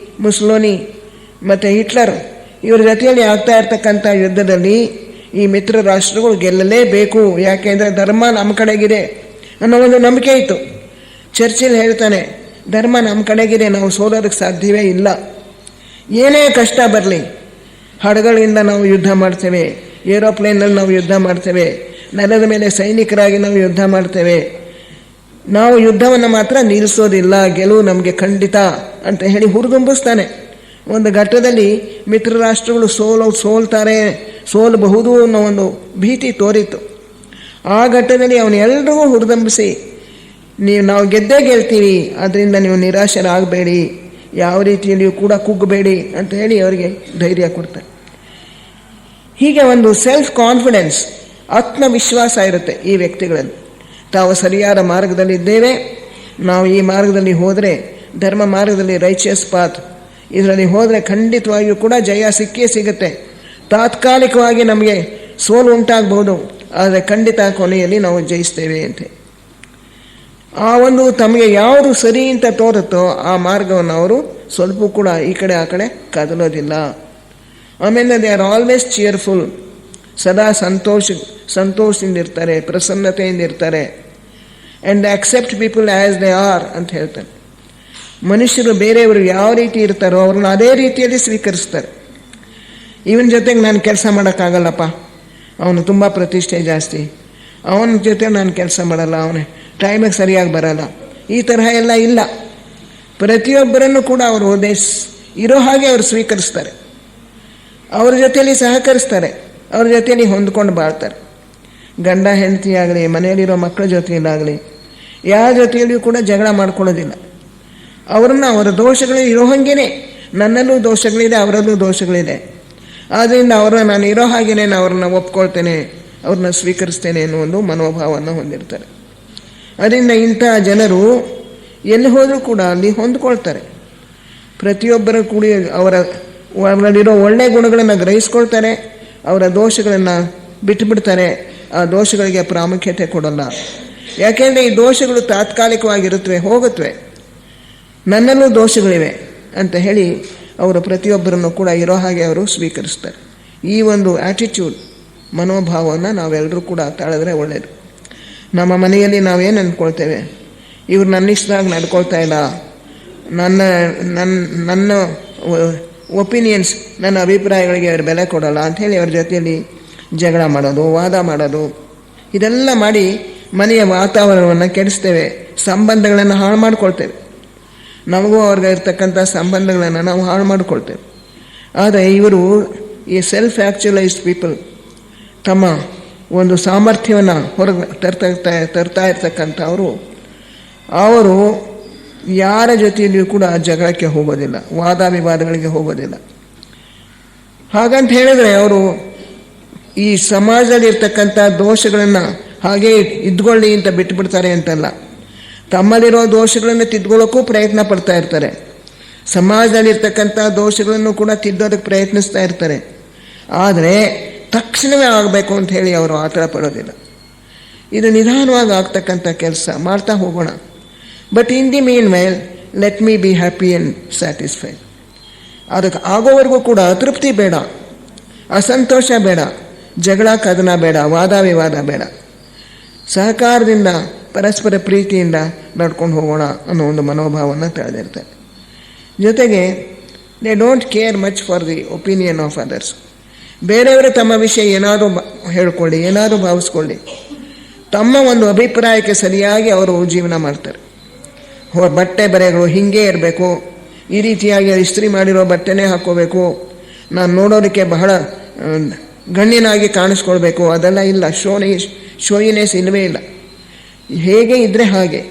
ಮುಸೋಲಿನಿ ಮತ್ತು ಹಿಟ್ಲರ್ ಇವರ ಜೊತೆಯಲ್ಲಿ ಆಗ್ತಾ ಇರ್ತಕ್ಕಂಥ ಯುದ್ಧದಲ್ಲಿ ಈ ಮಿತ್ರ ರಾಷ್ಟ್ರಗಳು ಗೆಲ್ಲಲೇಬೇಕು. ಯಾಕೆಂದರೆ ಧರ್ಮ ನಮ್ಮ ಕಡೆಗಿದೆ ಅನ್ನೋ ಒಂದು ನಂಬಿಕೆ ಇತ್ತು. ಚರ್ಚಿಲ್ ಹೇಳ್ತಾನೆ, ಧರ್ಮ ನಮ್ಮ ಕಡೆಗಿದೆ, ನಾವು ಸೋಲೋದಕ್ಕೆ ಸಾಧ್ಯವೇ ಇಲ್ಲ. ಏನೇ ಕಷ್ಟ ಬರಲಿ, ಹಡಗಳಿಂದ ನಾವು ಯುದ್ಧ ಮಾಡ್ತೇವೆ, ಏರೋಪ್ಲೇನಲ್ಲಿ ನಾವು ಯುದ್ಧ ಮಾಡ್ತೇವೆ, ನೆಲದ ಮೇಲೆ ಸೈನಿಕರಾಗಿ ನಾವು ಯುದ್ಧ ಮಾಡ್ತೇವೆ, ನಾವು ಯುದ್ಧವನ್ನು ಮಾತ್ರ ನಿಲ್ಲಿಸೋದಿಲ್ಲ, ಗೆಲುವು ನಮಗೆ ಖಂಡಿತ ಅಂತ ಹೇಳಿ ಹುರಿದುಂಬಿಸ್ತಾನೆ. ಒಂದು ಘಟ್ಟದಲ್ಲಿ ಮಿತ್ರ ರಾಷ್ಟ್ರಗಳು ಸೋಲಬಹುದು ಅನ್ನೋ ಒಂದು ಭೀತಿ ತೋರಿತು. ಆ ಘಟ್ಟದಲ್ಲಿ ಅವನು ಎಲ್ರಿಗೂ ಹುರಿದಂಬಿಸಿ, ನಾವು ಗೆದ್ದೇ ಗೆಲ್ತೀವಿ, ಅದರಿಂದ ನೀವು ನಿರಾಶರಾಗಬೇಡಿ, ಯಾವ ರೀತಿಯಲ್ಲಿಯೂ ಕೂಡ ಕುಗ್ಗಬೇಡಿ ಅಂತ ಹೇಳಿ ಅವರಿಗೆ ಧೈರ್ಯ ಕೊಡ್ತಾರೆ. ಹೀಗೆ ಒಂದು ಸೆಲ್ಫ್ ಕಾನ್ಫಿಡೆನ್ಸ್, ಆತ್ಮವಿಶ್ವಾಸ ಇರುತ್ತೆ ಈ ವ್ಯಕ್ತಿಗಳಲ್ಲಿ. ತಾವು ಸರಿಯಾದ ಮಾರ್ಗದಲ್ಲಿದ್ದೇವೆ, ನಾವು ಈ ಮಾರ್ಗದಲ್ಲಿ ಹೋದರೆ, ಧರ್ಮ ಮಾರ್ಗದಲ್ಲಿ, ರೈಚಿಯಸ್ ಪಾತ್ ಇದರಲ್ಲಿ ಹೋದರೆ ಖಂಡಿತವಾಗಿಯೂ ಕೂಡ ಜಯ ಸಿಕ್ಕೇ ಸಿಗುತ್ತೆ. ತಾತ್ಕಾಲಿಕವಾಗಿ ನಮಗೆ ಸೋಲು ಉಂಟಾಗಬಹುದು, ಆದರೆ ಖಂಡಿತ ಕೊನೆಯಲ್ಲಿ ನಾವು ಜಯಿಸ್ತೇವೆ ಅಂತ. ಆ ಒಂದು ತಮಗೆ ಯಾವುದು ಸರಿ ಅಂತ ತೋರುತ್ತೋ ಆ ಮಾರ್ಗವನ್ನು ಅವರು ಸ್ವಲ್ಪ ಕೂಡ ಈ ಕಡೆ ಆ ಕಡೆ ಕದಲೋದಿಲ್ಲ. ಆಮೇಲೆ ದೇ ಆರ್ ಆಲ್ವೇಸ್ ಚಿಯರ್ಫುಲ್, ಸದಾ ಸಂತೋಷದಿಂದ ಇರ್ತಾರೆ, ಪ್ರಸನ್ನತೆಯಿಂದ ಇರ್ತಾರೆ. And they accept people as they are ಅಂತ ಹೇಳ್ತಾರೆ. ಮನುಷ್ಯರು ಬೇರೆಯವರು ಯಾವ ರೀತಿ ಇರ್ತಾರೋ ಅವ್ರನ್ನ ಅದೇ ರೀತಿಯಲ್ಲಿ ಸ್ವೀಕರಿಸ್ತಾರೆ. ಇವನ ಜೊತೆಗೆ ನಾನು ಕೆಲಸ ಮಾಡೋಕ್ಕಾಗಲ್ಲಪ್ಪ, ಅವನು ತುಂಬ ಪ್ರತಿಷ್ಠೆ ಜಾಸ್ತಿ, ಅವನ ಜೊತೆ ನಾನು ಕೆಲಸ ಮಾಡಲ್ಲ, ಅವನೇ ಟೈಮಿಗೆ ಸರಿಯಾಗಿ ಬರಲ್ಲ, ಈ ತರಹ ಎಲ್ಲ ಇಲ್ಲ. ಪ್ರತಿಯೊಬ್ಬರನ್ನು ಕೂಡ ಅವರು ಇರೋ ಹಾಗೆ ಅವರು ಸ್ವೀಕರಿಸ್ತಾರೆ, ಅವ್ರ ಜೊತೆಯಲ್ಲಿ ಸಹಕರಿಸ್ತಾರೆ, ಅವ್ರ ಜೊತೆಯಲ್ಲಿ ಹೊಂದ್ಕೊಂಡು ಬಾಳ್ತಾರೆ. ಗಂಡ ಹೆಂಡತಿ ಆಗಲಿ, ಮನೆಯಲ್ಲಿರೋ ಮಕ್ಕಳ ಜೊತೆಯಲ್ಲಾಗಲಿ, ಯಾರ ಜೊತೆಯಲ್ಲಿಯೂ ಕೂಡ ಜಗಳ ಮಾಡ್ಕೊಳ್ಳೋದಿಲ್ಲ. ಅವರನ್ನು ಅವರ ದೋಷಗಳು ಇರೋ ಹಾಗೇನೆ, ನನ್ನಲ್ಲೂ ದೋಷಗಳಿದೆ, ಅವರಲ್ಲೂ ದೋಷಗಳಿದೆ, ಆದ್ದರಿಂದ ನಾನು ಇರೋ ಹಾಗೇನೆ ಅವ್ರನ್ನ ಒಪ್ಕೊಳ್ತೇನೆ, ಅವ್ರನ್ನ ಸ್ವೀಕರಿಸ್ತೇನೆ ಅನ್ನೋ ಒಂದು ಮನೋಭಾವವನ್ನು ಹೊಂದಿರ್ತಾರೆ. ಅದರಿಂದ ಇಂಥ ಜನರು ಎಲ್ಲಿ ಹೋದರೂ ಕೂಡ ಅಲ್ಲಿ ಹೊಂದ್ಕೊಳ್ತಾರೆ. ಪ್ರತಿಯೊಬ್ಬರು ಕೂಡ ಅವರಲ್ಲಿರೋ ಒಳ್ಳೆಯ ಗುಣಗಳನ್ನು ಗ್ರಹಿಸ್ಕೊಳ್ತಾರೆ, ಅವರ ದೋಷಗಳನ್ನು ಬಿಟ್ಟುಬಿಡ್ತಾರೆ, ಆ ದೋಷಗಳಿಗೆ ಪ್ರಾಮುಖ್ಯತೆ ಕೊಡಲ್ಲ. ಯಾಕೆಂದರೆ ಈ ದೋಷಗಳು ತಾತ್ಕಾಲಿಕವಾಗಿರುತ್ತವೆ, ಹೋಗುತ್ತವೆ, ನನ್ನಲ್ಲೂ ದೋಷಗಳಿವೆ ಅಂತ ಹೇಳಿ ಅವರು ಪ್ರತಿಯೊಬ್ಬರನ್ನು ಕೂಡ ಇರೋ ಹಾಗೆ ಅವರು ಸ್ವೀಕರಿಸ್ತಾರೆ. ಈ ಒಂದು ಆ್ಯಟಿಟ್ಯೂಡ್, ಮನೋಭಾವವನ್ನು ನಾವೆಲ್ಲರೂ ಕೂಡ ತಾಳಿದ್ರೆ ಒಳ್ಳೆಯದು. ನಮ್ಮ ಮನೆಯಲ್ಲಿ ನಾವೇನು ಅಂದ್ಕೊಳ್ತೇವೆ, ಇವ್ರು ನನ್ನಿಷ್ಟವಾಗಿ ನಡ್ಕೊಳ್ತಾ ಇಲ್ಲ, ನನ್ನ ಒಪಿನಿಯನ್ಸ್, ನನ್ನ ಅಭಿಪ್ರಾಯಗಳಿಗೆ ಅವ್ರು ಬೆಲೆ ಕೊಡೋಲ್ಲ ಅಂಥೇಳಿ ಅವ್ರ ಜೊತೆಯಲ್ಲಿ ಜಗಳ ಮಾಡೋದು, ವಾದ ಮಾಡೋದು, ಇದೆಲ್ಲ ಮಾಡಿ ಮನೆಯ ವಾತಾವರಣವನ್ನು ಕೆಡಿಸ್ತೇವೆ, ಸಂಬಂಧಗಳನ್ನು ಹಾಳು ಮಾಡ್ಕೊಳ್ತೇವೆ. ನಮಗೂ ಅವ್ರಿಗೆ ಇರ್ತಕ್ಕಂಥ ಸಂಬಂಧಗಳನ್ನು ನಾವು ಹಾಳು ಮಾಡಿಕೊಳ್ತೇವೆ. ಆದರೆ ಇವರು ಈ ಸೆಲ್ಫ್ ಆ್ಯಕ್ಚುಲೈಸ್ಡ್ ಪೀಪಲ್, ತಮ್ಮ ಒಂದು ಸಾಮರ್ಥ್ಯವನ್ನು ಹೊರಗೆ ತರ್ತಾ ಇರ್ತಕ್ಕಂಥವರು, ಅವರು ಯಾರ ಜೊತೆಯಲ್ಲಿಯೂ ಕೂಡ ಜಗಳಕ್ಕೆ ಹೋಗೋದಿಲ್ಲ, ವಾದ ವಿವಾದಗಳಿಗೆ ಹೋಗೋದಿಲ್ಲ. ಹಾಗಂತ ಹೇಳಿದರೆ ಅವರು ಈ ಸಮಾಜದಲ್ಲಿರ್ತಕ್ಕಂಥ ದೋಷಗಳನ್ನು ಹಾಗೇ ಇದ್ಕೊಳ್ಳಿ ಅಂತ ಬಿಟ್ಟುಬಿಡ್ತಾರೆ ಅಂತಲ್ಲ. ತಮ್ಮಲ್ಲಿರೋ ದೋಷಗಳನ್ನು ತಿದ್ಕೊಳ್ಳೋಕ್ಕೂ ಪ್ರಯತ್ನ ಪಡ್ತಾ ಇರ್ತಾರೆ. ಸಮಾಜದಲ್ಲಿರ್ತಕ್ಕಂಥ ದೋಷಗಳನ್ನು ಕೂಡ ತಿದ್ದೋದಕ್ಕೆ ಪ್ರಯತ್ನಿಸ್ತಾ ಇರ್ತಾರೆ. ಆದರೆ ತಕ್ಷಣವೇ ಆಗಬೇಕು ಅಂತ ಹೇಳಿ ಅವರು ಆ ಥರ ಪಡೋದಿಲ್ಲ. ಇದು ನಿಧಾನವಾಗಿ ಆಗ್ತಕ್ಕಂಥ ಕೆಲಸ, ಮಾಡ್ತಾ ಹೋಗೋಣ. But in the mean while let me be happy and satisfied. ಅದಕ್ಕೆ ಆಗೋವರೆಗೂ ಕೂಡ ಅತೃಪ್ತಿ ಬೇಡ, ಅಸಂತೋಷ ಬೇಡ, ಜಗಳ ಕದನ ಬೇಡ, ವಾದ ವಿವಾದ ಬೇಡ. ಸಹಕಾರದಿಂದ ಪರಸ್ಪರ ಪ್ರೀತಿಯಿಂದ ನಡ್ಕೊಂಡು ಹೋಗೋಣ ಅನ್ನೋ ಒಂದು ಮನೋಭಾವವನ್ನು ತಳೆದಿರ್ತಾರೆ. ಜೊತೆಗೆ they don't care much for the opinion of others. ಬೇರೆಯವರು ತಮ್ಮ ವಿಷಯ ಏನಾದರೂ ಹೇಳ್ಕೊಳ್ಳಿ, ಏನಾದರೂ ಭಾವಿಸ್ಕೊಳ್ಳಿ, ತಮ್ಮ ಒಂದು ಅಭಿಪ್ರಾಯಕ್ಕೆ ಸರಿಯಾಗಿ ಅವರು ಜೀವನ ಮಾಡ್ತಾರೆ. ಬಟ್ಟೆ ಬರೆಗಳು ಹೀಗೆ ಇರಬೇಕು, ಈ ರೀತಿಯಾಗಿ ಇಸ್ತ್ರಿ ಮಾಡಿರೋ ಬಟ್ಟೆನೇ ಹಾಕ್ಕೋಬೇಕು, ನಾನು ನೋಡೋದಕ್ಕೆ ಬಹಳ ಗಣ್ಯನಾಗಿ ಕಾಣಿಸ್ಕೊಳ್ಬೇಕು, ಅದೆಲ್ಲ ಇಲ್ಲ. ಶೋಯಿನೆಸ್ ಇಲ್ಲವೇ ಇಲ್ಲ. ಹೇಗೆ ಇದ್ದರೆ ಹಾಗೆ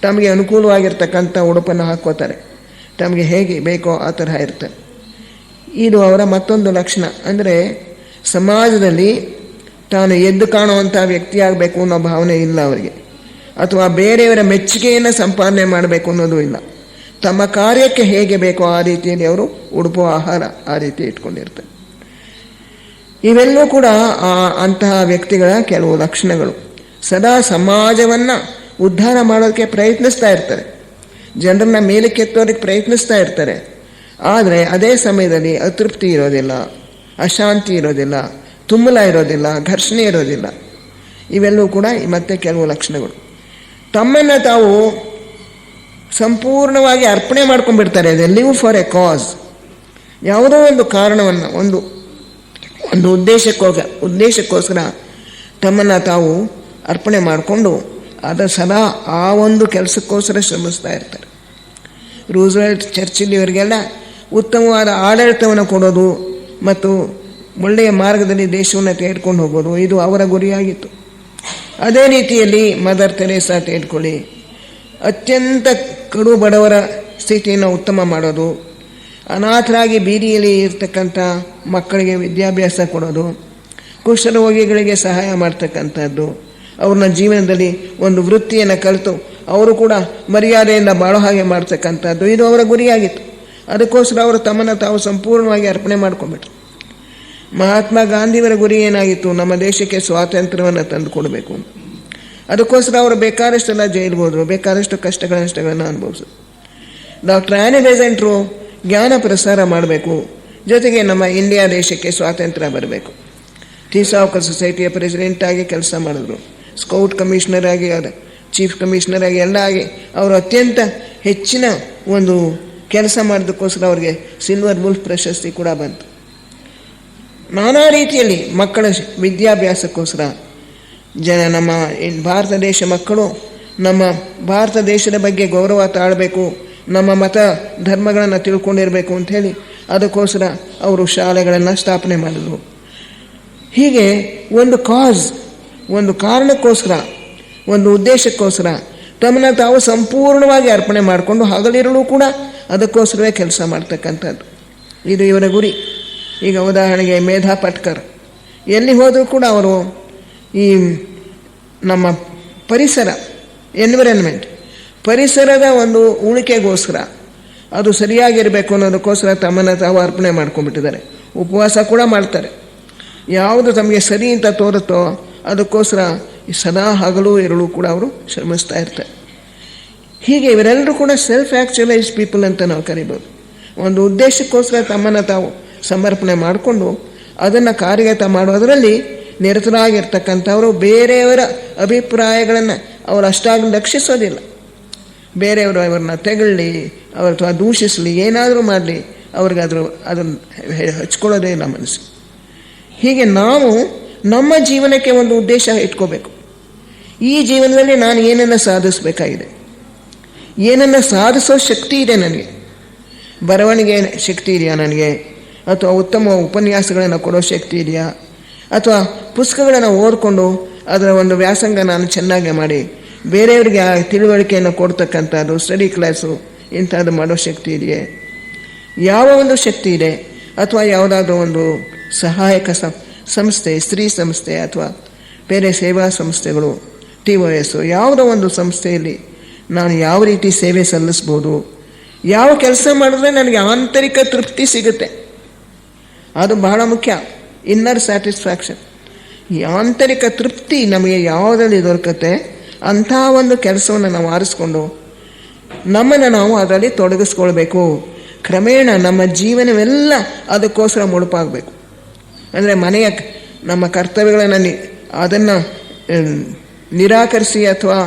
ತಮಗೆ ಅನುಕೂಲವಾಗಿರ್ತಕ್ಕಂಥ ಉಡುಪನ್ನು ಹಾಕ್ಕೋತಾರೆ, ತಮಗೆ ಹೇಗೆ ಬೇಕೋ ಆ ತರಹ ಇರ್ತಾರೆ. ಇದು ಅವರ ಮತ್ತೊಂದು ಲಕ್ಷಣ. ಅಂದರೆ ಸಮಾಜದಲ್ಲಿ ತಾನು ಎದ್ದು ಕಾಣುವಂಥ ವ್ಯಕ್ತಿಯಾಗಬೇಕು ಅನ್ನೋ ಭಾವನೆ ಇಲ್ಲ ಅವರಿಗೆ, ಅಥವಾ ಬೇರೆಯವರ ಮೆಚ್ಚುಗೆಯನ್ನು ಸಂಪಾದನೆ ಮಾಡಬೇಕು ಅನ್ನೋದು ಇಲ್ಲ. ತಮ್ಮ ಕಾರ್ಯಕ್ಕೆ ಹೇಗೆ ಬೇಕೋ ಆ ರೀತಿಯಲ್ಲಿ ಅವರು ಉಡುಪು, ಆಹಾರ ಆ ರೀತಿ ಇಟ್ಕೊಂಡಿರ್ತಾರೆ. ಇವೆಲ್ಲವೂ ಕೂಡ ಅಂತಹ ವ್ಯಕ್ತಿಗಳ ಕೆಲವು ಲಕ್ಷಣಗಳು. ಸದಾ ಸಮಾಜವನ್ನು ಉದ್ಧಾರ ಮಾಡೋದಕ್ಕೆ ಪ್ರಯತ್ನಿಸ್ತಾ ಇರ್ತಾರೆ, ಜನರನ್ನ ಮೇಲಕ್ಕೆತ್ತೋದಕ್ಕೆ ಪ್ರಯತ್ನಿಸ್ತಾ ಇರ್ತಾರೆ. ಆದರೆ ಅದೇ ಸಮಯದಲ್ಲಿ ಅತೃಪ್ತಿ ಇರೋದಿಲ್ಲ, ಅಶಾಂತಿ ಇರೋದಿಲ್ಲ, ತುಮ್ಮಲ ಇರೋದಿಲ್ಲ, ಘರ್ಷಣೆ ಇರೋದಿಲ್ಲ. ಇವೆಲ್ಲವೂ ಕೂಡ ಮತ್ತೆ ಕೆಲವು ಲಕ್ಷಣಗಳು. ತಮ್ಮನ್ನು ತಾವು ಸಂಪೂರ್ಣವಾಗಿ ಅರ್ಪಣೆ ಮಾಡ್ಕೊಂಡ್ಬಿಡ್ತಾರೆ. ದೇ ಲಿವ್ ಫಾರ್ ಎ ಕಾಸ್. ಯಾವುದೋ ಒಂದು ಕಾರಣವನ್ನು, ಒಂದು ಉದ್ದೇಶಕ್ಕೋಸ್ಕರ ತಮ್ಮನ್ನು ತಾವು ಅರ್ಪಣೆ ಮಾಡಿಕೊಂಡು ಅದು ಸದಾ ಆ ಒಂದು ಕೆಲಸಕ್ಕೋಸ್ಕರ ಶ್ರಮಿಸ್ತಾ ಇರ್ತಾರೆ. ರೂಸ್ವೆಲ್ಟ್, ಚರ್ಚಿಲ್ ಇವರಿಗೆಲ್ಲ ಉತ್ತಮವಾದ ಆಡಳಿತವನ್ನು ಕೊಡೋದು ಮತ್ತು ಒಳ್ಳೆಯ ಮಾರ್ಗದಲ್ಲಿ ದೇಶವನ್ನು ತೆಗೆದುಕೊಂಡು ಹೋಗೋದು, ಇದು ಅವರ ಗುರಿಯಾಗಿತ್ತು. ಅದೇ ರೀತಿಯಲ್ಲಿ ಮದರ್ ತೆರೇಸಾ ತೆಗೆದುಕೊಳ್ಳಿ, ಅತ್ಯಂತ ಕಡು ಬಡವರ ಸ್ಥಿತಿಯನ್ನು ಉತ್ತಮ ಮಾಡೋದು, ಅನಾಥರಾಗಿ ಬೀದಿಯಲ್ಲಿ ಇರ್ತಕ್ಕಂಥ ಮಕ್ಕಳಿಗೆ ವಿದ್ಯಾಭ್ಯಾಸ ಕೊಡೋದು, ಕುಷ್ಠರೋಗಿಗಳಿಗೆ ಸಹಾಯ ಮಾಡ್ತಕ್ಕಂಥದ್ದು, ಅವ್ರನ್ನ ಜೀವನದಲ್ಲಿ ಒಂದು ವೃತ್ತಿಯನ್ನು ಕಲಿತು ಅವರು ಕೂಡ ಮರ್ಯಾದೆಯಿಂದ ಬಾಳೋ ಹಾಗೆ ಮಾಡ್ತಕ್ಕಂಥದ್ದು, ಇದು ಅವರ ಗುರಿಯಾಗಿತ್ತು. ಅದಕ್ಕೋಸ್ಕರ ಅವರು ತಮ್ಮನ್ನು ತಾವು ಸಂಪೂರ್ಣವಾಗಿ ಅರ್ಪಣೆ ಮಾಡ್ಕೊಂಡ್ಬಿಟ್ರು. ಮಹಾತ್ಮ ಗಾಂಧಿಯವರ ಗುರಿ ಏನಾಗಿತ್ತು? ನಮ್ಮ ದೇಶಕ್ಕೆ ಸ್ವಾತಂತ್ರ್ಯವನ್ನು ತಂದು ಕೊಡಬೇಕು. ಅದಕ್ಕೋಸ್ಕರ ಅವರು ಬೇಕಾದಷ್ಟೆಲ್ಲ ಜೈಲಿಗೆ ಹೋದರು, ಬೇಕಾದಷ್ಟು ಕಷ್ಟಗಳನ್ನು ಅನುಭವಿಸಿದ್ರು. ಡಾಕ್ಟರ್ ಆ್ಯನಿ ಬೆಸೆಂಟ್ರು ಜ್ಞಾನ ಪ್ರಸಾರ ಮಾಡಬೇಕು, ಜೊತೆಗೆ ನಮ್ಮ ಇಂಡಿಯಾ ದೇಶಕ್ಕೆ ಸ್ವಾತಂತ್ರ್ಯ ಬರಬೇಕು. ಥಿಯೋಸಾಫಿಕಲ್ ಸೊಸೈಟಿಯ ಪ್ರೆಸಿಡೆಂಟ್ ಆಗಿ ಕೆಲಸ ಮಾಡಿದ್ರು, ಸ್ಕೌಟ್ ಕಮಿಷನರ್ ಆಗಿ, ಚೀಫ್ ಕಮಿಷನರ್ ಆಗಿ ಎಲ್ಲ ಆಗಿ ಅವರು ಅತ್ಯಂತ ಹೆಚ್ಚಿನ ಒಂದು ಕೆಲಸ ಮಾಡೋದಕ್ಕೋಸ್ಕರ ಅವರಿಗೆ ಸಿಲ್ವರ್ ವುಲ್ಫ್ ಪ್ರಶಸ್ತಿ ಕೂಡ ಬಂತು. ನಾನಾ ರೀತಿಯಲ್ಲಿ ಮಕ್ಕಳ ವಿದ್ಯಾಭ್ಯಾಸಕ್ಕೋಸ್ಕರ ನಮ್ಮ ಭಾರತ ದೇಶ ಮಕ್ಕಳು ನಮ್ಮ ಭಾರತ ದೇಶದ ಬಗ್ಗೆ ಗೌರವ ತಾಳಬೇಕು, ನಮ್ಮ ಮತ ಧರ್ಮಗಳನ್ನು ತಿಳ್ಕೊಂಡಿರಬೇಕು ಅಂಥೇಳಿ ಅದಕ್ಕೋಸ್ಕರ ಅವರು ಶಾಲೆಗಳನ್ನು ಸ್ಥಾಪನೆ ಮಾಡಿದರು. ಹೀಗೆ ಒಂದು ಕಾಸ್, ಒಂದು ಕಾರಣಕ್ಕೋಸ್ಕರ, ಒಂದು ಉದ್ದೇಶಕ್ಕೋಸ್ಕರ ತಮ್ಮನ್ನು ತಾವು ಸಂಪೂರ್ಣವಾಗಿ ಅರ್ಪಣೆ ಮಾಡಿಕೊಂಡು ಹಗಲಿರಲು ಕೂಡ ಅದಕ್ಕೋಸ್ಕರವೇ ಕೆಲಸ ಮಾಡ್ತಕ್ಕಂಥದ್ದು, ಇದು ಇವರ ಗುರಿ. ಈಗ ಉದಾಹರಣೆಗೆ ಮೇಧಾ ಪಟ್ಕರ್ ಎಲ್ಲಿ ಹೋದರೂ ಕೂಡ ಅವರು ಈ ನಮ್ಮ ಪರಿಸರ, ಎನ್ವಿರಾನ್ಮೆಂಟ್, ಪರಿಸರದ ಒಂದು ಉಳಿಕೆಗೋಸ್ಕರ ಅದು ಸರಿಯಾಗಿರಬೇಕು ಅನ್ನೋದಕ್ಕೋಸ್ಕರ ತಮ್ಮನ್ನು ತಾವು ಅರ್ಪಣೆ ಮಾಡ್ಕೊಂಡ್ಬಿಟ್ಟಿದ್ದಾರೆ. ಉಪವಾಸ ಕೂಡ ಮಾಡ್ತಾರೆ. ಯಾವುದು ತಮಗೆ ಸರಿ ಅಂತ ತೋರುತ್ತೋ ಅದಕ್ಕೋಸ್ಕರ ಸದಾ ಹಗಲು ಇರಲು ಕೂಡ ಅವರು ಶ್ರಮಿಸ್ತಾ ಇರ್ತಾರೆ. ಹೀಗೆ ಇವರೆಲ್ಲರೂ ಕೂಡ ಸೆಲ್ಫ್ ಆ್ಯಕ್ಚುಲೈಸ್ ಪೀಪಲ್ ಅಂತ ನಾವು ಕರಿಬೋದು. ಒಂದು ಉದ್ದೇಶಕ್ಕೋಸ್ಕರ ತಮ್ಮನ್ನು ತಾವು ಸಮರ್ಪಣೆ ಮಾಡಿಕೊಂಡು ಅದನ್ನು ಕಾರ್ಯಗತ ಮಾಡೋದರಲ್ಲಿ ನಿರತರಾಗಿರ್ತಕ್ಕಂಥವರು ಬೇರೆಯವರ ಅಭಿಪ್ರಾಯಗಳನ್ನು ಅವರು ಅಷ್ಟಾಗಿ ಲಕ್ಷಿಸೋದಿಲ್ಲ. ಬೇರೆಯವರು ಅವರನ್ನ ತೆಗಳಿ, ಅವ್ರ ಅಥವಾ ದೂಷಿಸಲಿ, ಏನಾದರೂ ಮಾಡಲಿ, ಅವ್ರಿಗೆ ಅದನ್ನು ಹಚ್ಕೊಳ್ಳೋದೇ ಇಲ್ಲ ಮನಸ್ಸು. ಹೀಗೆ ನಾವು ನಮ್ಮ ಜೀವನಕ್ಕೆ ಒಂದು ಉದ್ದೇಶ ಇಟ್ಕೋಬೇಕು. ಈ ಜೀವನದಲ್ಲಿ ನಾನು ಏನನ್ನು ಸಾಧಿಸಬೇಕಾಗಿದೆ, ಏನನ್ನು ಸಾಧಿಸೋ ಶಕ್ತಿ ಇದೆ ನನಗೆ, ಬರವಣಿಗೆ ಶಕ್ತಿ ಇದೆಯಾ ನನಗೆ, ಅಥವಾ ಉತ್ತಮ ಉಪನ್ಯಾಸಗಳನ್ನು ಕೊಡೋ ಶಕ್ತಿ ಇದೆಯಾ, ಅಥವಾ ಪುಸ್ತಕಗಳನ್ನು ಓದಿಕೊಂಡು ಅದರ ಒಂದು ವ್ಯಾಸಂಗ ನಾನು ಚೆನ್ನಾಗಿ ಮಾಡಿ ಬೇರೆಯವರಿಗೆ ಆ ತಿಳುವಳಿಕೆಯನ್ನು ಕೊಡ್ತಕ್ಕಂಥದ್ದು, ಸ್ಟಡಿ ಕ್ಲಾಸು ಇಂಥದ್ದು ಮಾಡೋ ಶಕ್ತಿ ಇದೆಯೇ? ಯಾವ ಒಂದು ಶಕ್ತಿ ಇದೆ? ಅಥವಾ ಯಾವುದಾದ್ರೂ ಒಂದು ಸಹಾಯಕ ಸಂಸ್ಥೆ, ಸ್ತ್ರೀ ಸಂಸ್ಥೆ ಅಥವಾ ಬೇರೆ ಸೇವಾ ಸಂಸ್ಥೆಗಳು, TOS, ಯಾವುದೋ ಒಂದು ಸಂಸ್ಥೆಯಲ್ಲಿ ನಾನು ಯಾವ ರೀತಿ ಸೇವೆ ಸಲ್ಲಿಸ್ಬೋದು, ಯಾವ ಕೆಲಸ ಮಾಡಿದ್ರೆ ನನಗೆ ಆಂತರಿಕ ತೃಪ್ತಿ ಸಿಗುತ್ತೆ, ಅದು ಬಹಳ ಮುಖ್ಯ. ಇನ್ನರ್ ಸ್ಯಾಟಿಸ್ಫ್ಯಾಕ್ಷನ್, ಈ ಆಂತರಿಕ ತೃಪ್ತಿ ನಮಗೆ ಯಾವುದರಲ್ಲಿ ದೊರಕುತ್ತೆ ಅಂಥ ಒಂದು ಕೆಲಸವನ್ನು ನಾವು ಆರಿಸ್ಕೊಂಡು ನಮ್ಮನ್ನು ನಾವು ಅದರಲ್ಲಿ ತೊಡಗಿಸ್ಕೊಳ್ಬೇಕು. ಕ್ರಮೇಣ ನಮ್ಮ ಜೀವನವೆಲ್ಲ ಅದಕ್ಕೋಸ್ಕರ ಮುಡುಪಾಗಬೇಕು. ಅಂದರೆ ಮನೆಯ ನಮ್ಮ ಕರ್ತವ್ಯಗಳನ್ನು ಅದನ್ನು ನಿರಾಕರಿಸಿ ಅಥವಾ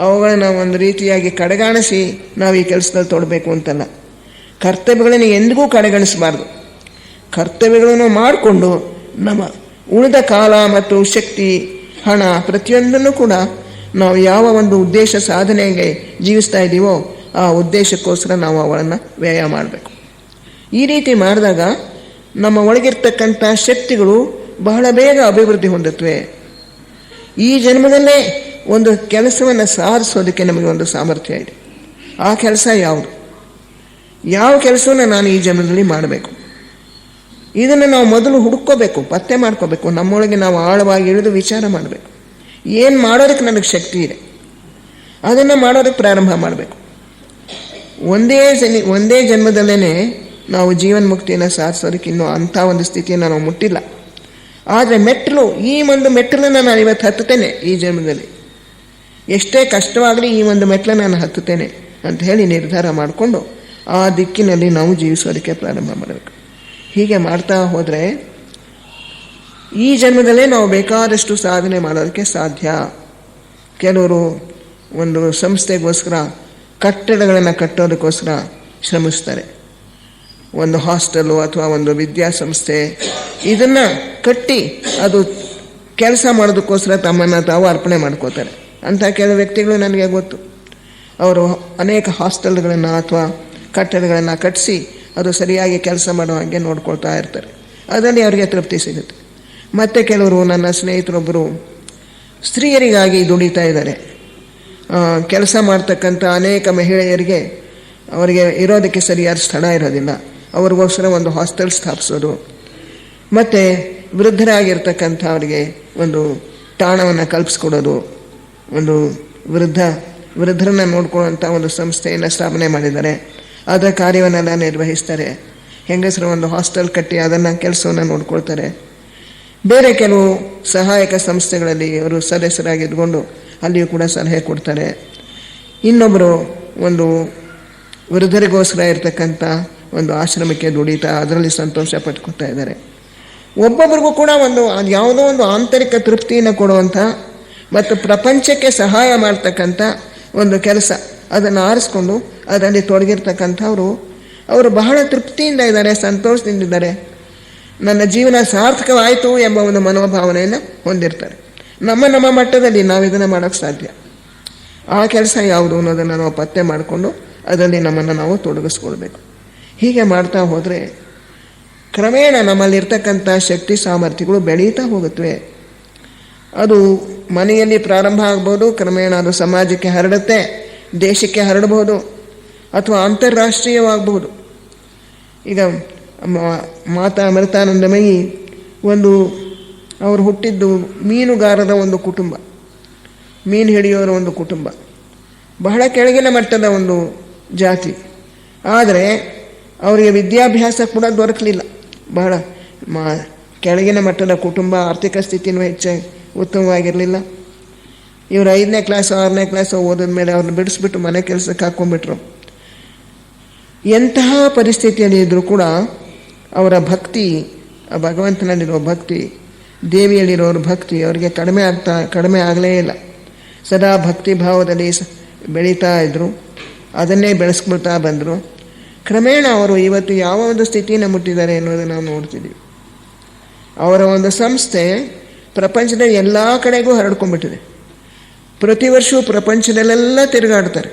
ಅವುಗಳನ್ನು ಒಂದು ರೀತಿಯಾಗಿ ಕಡೆಗಾಣಿಸಿ ನಾವು ಈ ಕೆಲಸದಲ್ಲಿ ತೊಡಬೇಕು ಅಂತಲ್ಲ. ಕರ್ತವ್ಯಗಳನ್ನು ಎಂದಿಗೂ ಕಡೆಗಣಿಸಬಾರ್ದು. ಕರ್ತವ್ಯಗಳನ್ನು ಮಾಡಿಕೊಂಡು ನಮ್ಮ ಉಳಿದ ಕಾಲ ಮತ್ತು ಶಕ್ತಿ, ಹಣ ಪ್ರತಿಯೊಂದನ್ನು ಕೂಡ ನಾವು ಯಾವ ಒಂದು ಉದ್ದೇಶ ಸಾಧನೆಗೆ ಜೀವಿಸ್ತಾ ಇದ್ದೀವೋ ಆ ಉದ್ದೇಶಕ್ಕೋಸ್ಕರ ನಾವು ಅವುಗಳನ್ನು ವ್ಯಯ ಮಾಡಬೇಕು. ಈ ರೀತಿ ಮಾಡಿದಾಗ ನಮ್ಮ ಒಳಗಿರ್ತಕ್ಕಂಥ ಶಕ್ತಿಗಳು ಬಹಳ ಬೇಗ ಅಭಿವೃದ್ಧಿ ಹೊಂದುತ್ತವೆ. ಈ ಜನ್ಮದಲ್ಲೇ ಒಂದು ಕೆಲಸವನ್ನು ಸಾಧಿಸೋದಕ್ಕೆ ನಮಗೆ ಒಂದು ಸಾಮರ್ಥ್ಯ ಇದೆ. ಆ ಕೆಲಸ ಯಾವುದು? ಯಾವ ಕೆಲಸವನ್ನು ನಾನು ಈ ಜನ್ಮದಲ್ಲಿ ಮಾಡಬೇಕು? ಇದನ್ನು ನಾವು ಮೊದಲು ಹುಡುಕೋಬೇಕು, ಪತ್ತೆ ಮಾಡ್ಕೋಬೇಕು. ನಮ್ಮೊಳಗೆ ನಾವು ಆಳವಾಗಿ ಇಳಿದು ವಿಚಾರ ಮಾಡಬೇಕು. ಏನು ಮಾಡೋದಕ್ಕೆ ನನಗೆ ಶಕ್ತಿ ಇದೆ ಅದನ್ನು ಮಾಡೋದಕ್ಕೆ ಪ್ರಾರಂಭ ಮಾಡಬೇಕು. ಒಂದೇ ಜನ್ಮದಲ್ಲೇ ನಾವು ಜೀವನ್ಮುಕ್ತಿಯನ್ನು ಸಾಧಿಸೋದಕ್ಕೆ ಇನ್ನೂ ಅಂಥ ಒಂದು ಸ್ಥಿತಿಯನ್ನು ನಾವು ಮುಟ್ಟಿಲ್ಲ. ಆದರೆ ಈ ಒಂದು ಮೆಟ್ಟಲನ್ನು ನಾನು ಇವತ್ತು ಹತ್ತುತ್ತೇನೆ. ಈ ಜನ್ಮದಲ್ಲಿ ಎಷ್ಟೇ ಕಷ್ಟವಾಗಲಿ ಈ ಒಂದು ಮೆಟ್ಟಲನ್ನು ನಾನು ಹತ್ತುತ್ತೇನೆ ಅಂತ ಹೇಳಿ ನಿರ್ಧಾರ ಮಾಡಿಕೊಂಡು ಆ ದಿಕ್ಕಿನಲ್ಲಿ ನಾವು ಜೀವಿಸೋದಕ್ಕೆ ಪ್ರಾರಂಭ ಮಾಡಬೇಕು. ಹೀಗೆ ಮಾಡ್ತಾ ಹೋದರೆ ಈ ಜನ್ಮದಲ್ಲೇ ನಾವು ಬೇಕಾದಷ್ಟು ಸಾಧನೆ ಮಾಡೋದಕ್ಕೆ ಸಾಧ್ಯ. ಕೆಲವರು ಒಂದು ಸಂಸ್ಥೆಗೋಸ್ಕರ ಕಟ್ಟಡಗಳನ್ನು ಕಟ್ಟೋದಕ್ಕೋಸ್ಕರ ಶ್ರಮಿಸ್ತಾರೆ. ಒಂದು ಹಾಸ್ಟೆಲು ಅಥವಾ ಒಂದು ವಿದ್ಯಾಸಂಸ್ಥೆ ಇದನ್ನು ಕಟ್ಟಿ ಅದು ಕೆಲಸ ಮಾಡೋದಕ್ಕೋಸ್ಕರ ತಮ್ಮನ್ನು ತಾವು ಅರ್ಪಣೆ ಮಾಡ್ಕೋತಾರೆ. ಅಂಥ ಕೆಲವು ವ್ಯಕ್ತಿಗಳು ನನಗೆ ಗೊತ್ತು. ಅವರು ಅನೇಕ ಹಾಸ್ಟೆಲ್ಗಳನ್ನು ಅಥವಾ ಕಟ್ಟಡಗಳನ್ನು ಕಟ್ಟಿಸಿ ಅದು ಸರಿಯಾಗಿ ಕೆಲಸ ಮಾಡೋ ಹಾಗೆ ನೋಡ್ಕೊಳ್ತಾ ಇರ್ತಾರೆ. ಅದರಲ್ಲಿ ಅವರಿಗೆ ತೃಪ್ತಿ ಸಿಗುತ್ತೆ. ಮತ್ತು ಕೆಲವರು, ನನ್ನ ಸ್ನೇಹಿತರೊಬ್ಬರು ಸ್ತ್ರೀಯರಿಗಾಗಿ ದುಡಿತಾ ಇದ್ದಾರೆ. ಕೆಲಸ ಮಾಡ್ತಕ್ಕಂಥ ಅನೇಕ ಮಹಿಳೆಯರಿಗೆ ಅವರಿಗೆ ಇರೋದಕ್ಕೆ ಸರಿಯಾದ ಸ್ಥಳ ಇರೋದಿಲ್ಲ. ಅವ್ರಿಗೋಸ್ಕರ ಒಂದು ಹಾಸ್ಟೆಲ್ ಸ್ಥಾಪಿಸೋದು, ಮತ್ತು ವೃದ್ಧರಾಗಿರ್ತಕ್ಕಂಥ ಅವರಿಗೆ ಒಂದು ತಾಣವನ್ನು ಕಲ್ಪಿಸ್ಕೊಡೋದು, ಒಂದು ವೃದ್ಧರನ್ನು ನೋಡ್ಕೊಳ್ಳೋಂಥ ಒಂದು ಸಂಸ್ಥೆಯನ್ನು ಸ್ಥಾಪನೆ ಮಾಡಿದ್ದಾರೆ. ಅದರ ಕಾರ್ಯವನ್ನೆಲ್ಲ ನಿರ್ವಹಿಸ್ತಾರೆ. ಹೆಂಗಸರು ಒಂದು ಹಾಸ್ಟೆಲ್ ಕಟ್ಟಿ ಅದನ್ನು ಕೆಲಸವನ್ನು ನೋಡ್ಕೊಳ್ತಾರೆ. ಬೇರೆ ಕೆಲವು ಸಹಾಯಕ ಸಂಸ್ಥೆಗಳಲ್ಲಿ ಅವರು ಸದಸ್ಯರಾಗಿದ್ದುಕೊಂಡು ಅಲ್ಲಿಯೂ ಕೂಡ ಸಲಹೆ ಕೊಡ್ತಾರೆ. ಇನ್ನೊಬ್ಬರು ಒಂದು ವೃದ್ಧರಿಗೋಸ್ಕರ ಇರತಕ್ಕಂಥ ಒಂದು ಆಶ್ರಮಕ್ಕೆ ದುಡಿತಾ ಅದರಲ್ಲಿ ಸಂತೋಷ ಪಟ್ಕೊತಾ ಇದ್ದಾರೆ. ಒಬ್ಬೊಬ್ಬರಿಗೂ ಕೂಡ ಯಾವುದೋ ಒಂದು ಆಂತರಿಕ ತೃಪ್ತಿಯನ್ನು ಕೊಡುವಂಥ ಮತ್ತು ಪ್ರಪಂಚಕ್ಕೆ ಸಹಾಯ ಮಾಡ್ತಕ್ಕಂಥ ಒಂದು ಕೆಲಸ ಅದನ್ನು ಆರಿಸ್ಕೊಂಡು ಅದರಲ್ಲಿ ತೊಡಗಿರ್ತಕ್ಕಂಥವರು ಅವರು ಬಹಳ ತೃಪ್ತಿಯಿಂದ ಇದ್ದಾರೆ, ಸಂತೋಷದಿಂದಿದ್ದಾರೆ. ನನ್ನ ಜೀವನ ಸಾರ್ಥಕವಾಯಿತು ಎಂಬ ಒಂದು ಮನೋಭಾವನೆಯನ್ನು ಹೊಂದಿರ್ತಾರೆ. ನಮ್ಮ ಮಟ್ಟದಲ್ಲಿ ನಾವು ಇದನ್ನು ಮಾಡೋಕ್ಕೆ ಸಾಧ್ಯ. ಆ ಕೆಲಸ ಯಾವುದು ಅನ್ನೋದನ್ನು ನಾವು ಪತ್ತೆ ಮಾಡಿಕೊಂಡು ಅದರಲ್ಲಿ ನಮ್ಮನ್ನು ನಾವು ತೊಡಗಿಸ್ಕೊಳ್ಬೇಕು. ಹೀಗೆ ಮಾಡ್ತಾ ಹೋದರೆ ಕ್ರಮೇಣ ನಮ್ಮಲ್ಲಿರ್ತಕ್ಕಂಥ ಶಕ್ತಿ ಸಾಮರ್ಥ್ಯಗಳು ಬೆಳೀತಾ ಹೋಗುತ್ತವೆ. ಅದು ಮನೆಯಲ್ಲಿ ಪ್ರಾರಂಭ ಆಗ್ಬೋದು, ಕ್ರಮೇಣ ಅದು ಸಮಾಜಕ್ಕೆ ಹರಡುತ್ತೆ, ದೇಶಕ್ಕೆ ಹರಡಬಹುದು, ಅಥವಾ ಅಂತಾರಾಷ್ಟ್ರೀಯವಾಗಬಹುದು. ಈಗ ಮಾತಾ ಅಮೃತಾನಂದಮಯಿ ಅವರು ಹುಟ್ಟಿದ್ದು ಮೀನುಗಾರರ ಒಂದು ಕುಟುಂಬ, ಮೀನು ಹಿಡಿಯೋರ ಒಂದು ಕುಟುಂಬ, ಬಹಳ ಕೆಳಗಿನ ಮಟ್ಟದ ಒಂದು ಜಾತಿ. ಆದರೆ ಅವರಿಗೆ ವಿದ್ಯಾಭ್ಯಾಸ ಕೂಡ ದೊರಕಲಿಲ್ಲ. ಬಹಳ ಕೆಳಗಿನ ಮಟ್ಟದ ಕುಟುಂಬ, ಆರ್ಥಿಕ ಸ್ಥಿತಿನೂ ಹೆಚ್ಚಾಗಿ ಉತ್ತಮವಾಗಿರಲಿಲ್ಲ. ಇವರು 5ನೇ ಕ್ಲಾಸು 6ನೇ ಕ್ಲಾಸು ಓದಿದ ಮೇಲೆ ಅವ್ರನ್ನ ಬಿಡಿಸ್ಬಿಟ್ಟು ಮನೆ ಕೆಲಸಕ್ಕೆ ಹಾಕ್ಕೊಂಡ್ಬಿಟ್ರು. ಎಂತಹ ಪರಿಸ್ಥಿತಿಯಲ್ಲಿ ಇದ್ದರೂ ಕೂಡ ಅವರ ಭಕ್ತಿ, ಭಗವಂತನಲ್ಲಿರೋ ಭಕ್ತಿ, ದೇವಿಯಲ್ಲಿರೋರ ಭಕ್ತಿ ಅವರಿಗೆ ಕಡಿಮೆ ಆಗಲೇ ಇಲ್ಲ. ಸದಾ ಭಕ್ತಿ ಭಾವದಲ್ಲಿ ಬೆಳೀತಾ ಇದ್ದರು, ಅದನ್ನೇ ಬೆಳೆಸ್ಕೊಳ್ತಾ ಬಂದರು. ಕ್ರಮೇಣ ಅವರು ಇವತ್ತು ಯಾವ ಒಂದು ಸ್ಥಿತಿಯನ್ನು ಮುಟ್ಟಿದ್ದಾರೆ ಅನ್ನೋದನ್ನು ನಾವು ನೋಡ್ತಿದ್ದೀವಿ. ಅವರ ಒಂದು ಸಂಸ್ಥೆ ಪ್ರಪಂಚದ ಎಲ್ಲ ಕಡೆಗೂ ಹರಡ್ಕೊಂಡ್ಬಿಟ್ಟಿದೆ. ಪ್ರತಿ ವರ್ಷವೂ ಪ್ರಪಂಚದಲ್ಲೆಲ್ಲ ತಿರುಗಾಡ್ತಾರೆ.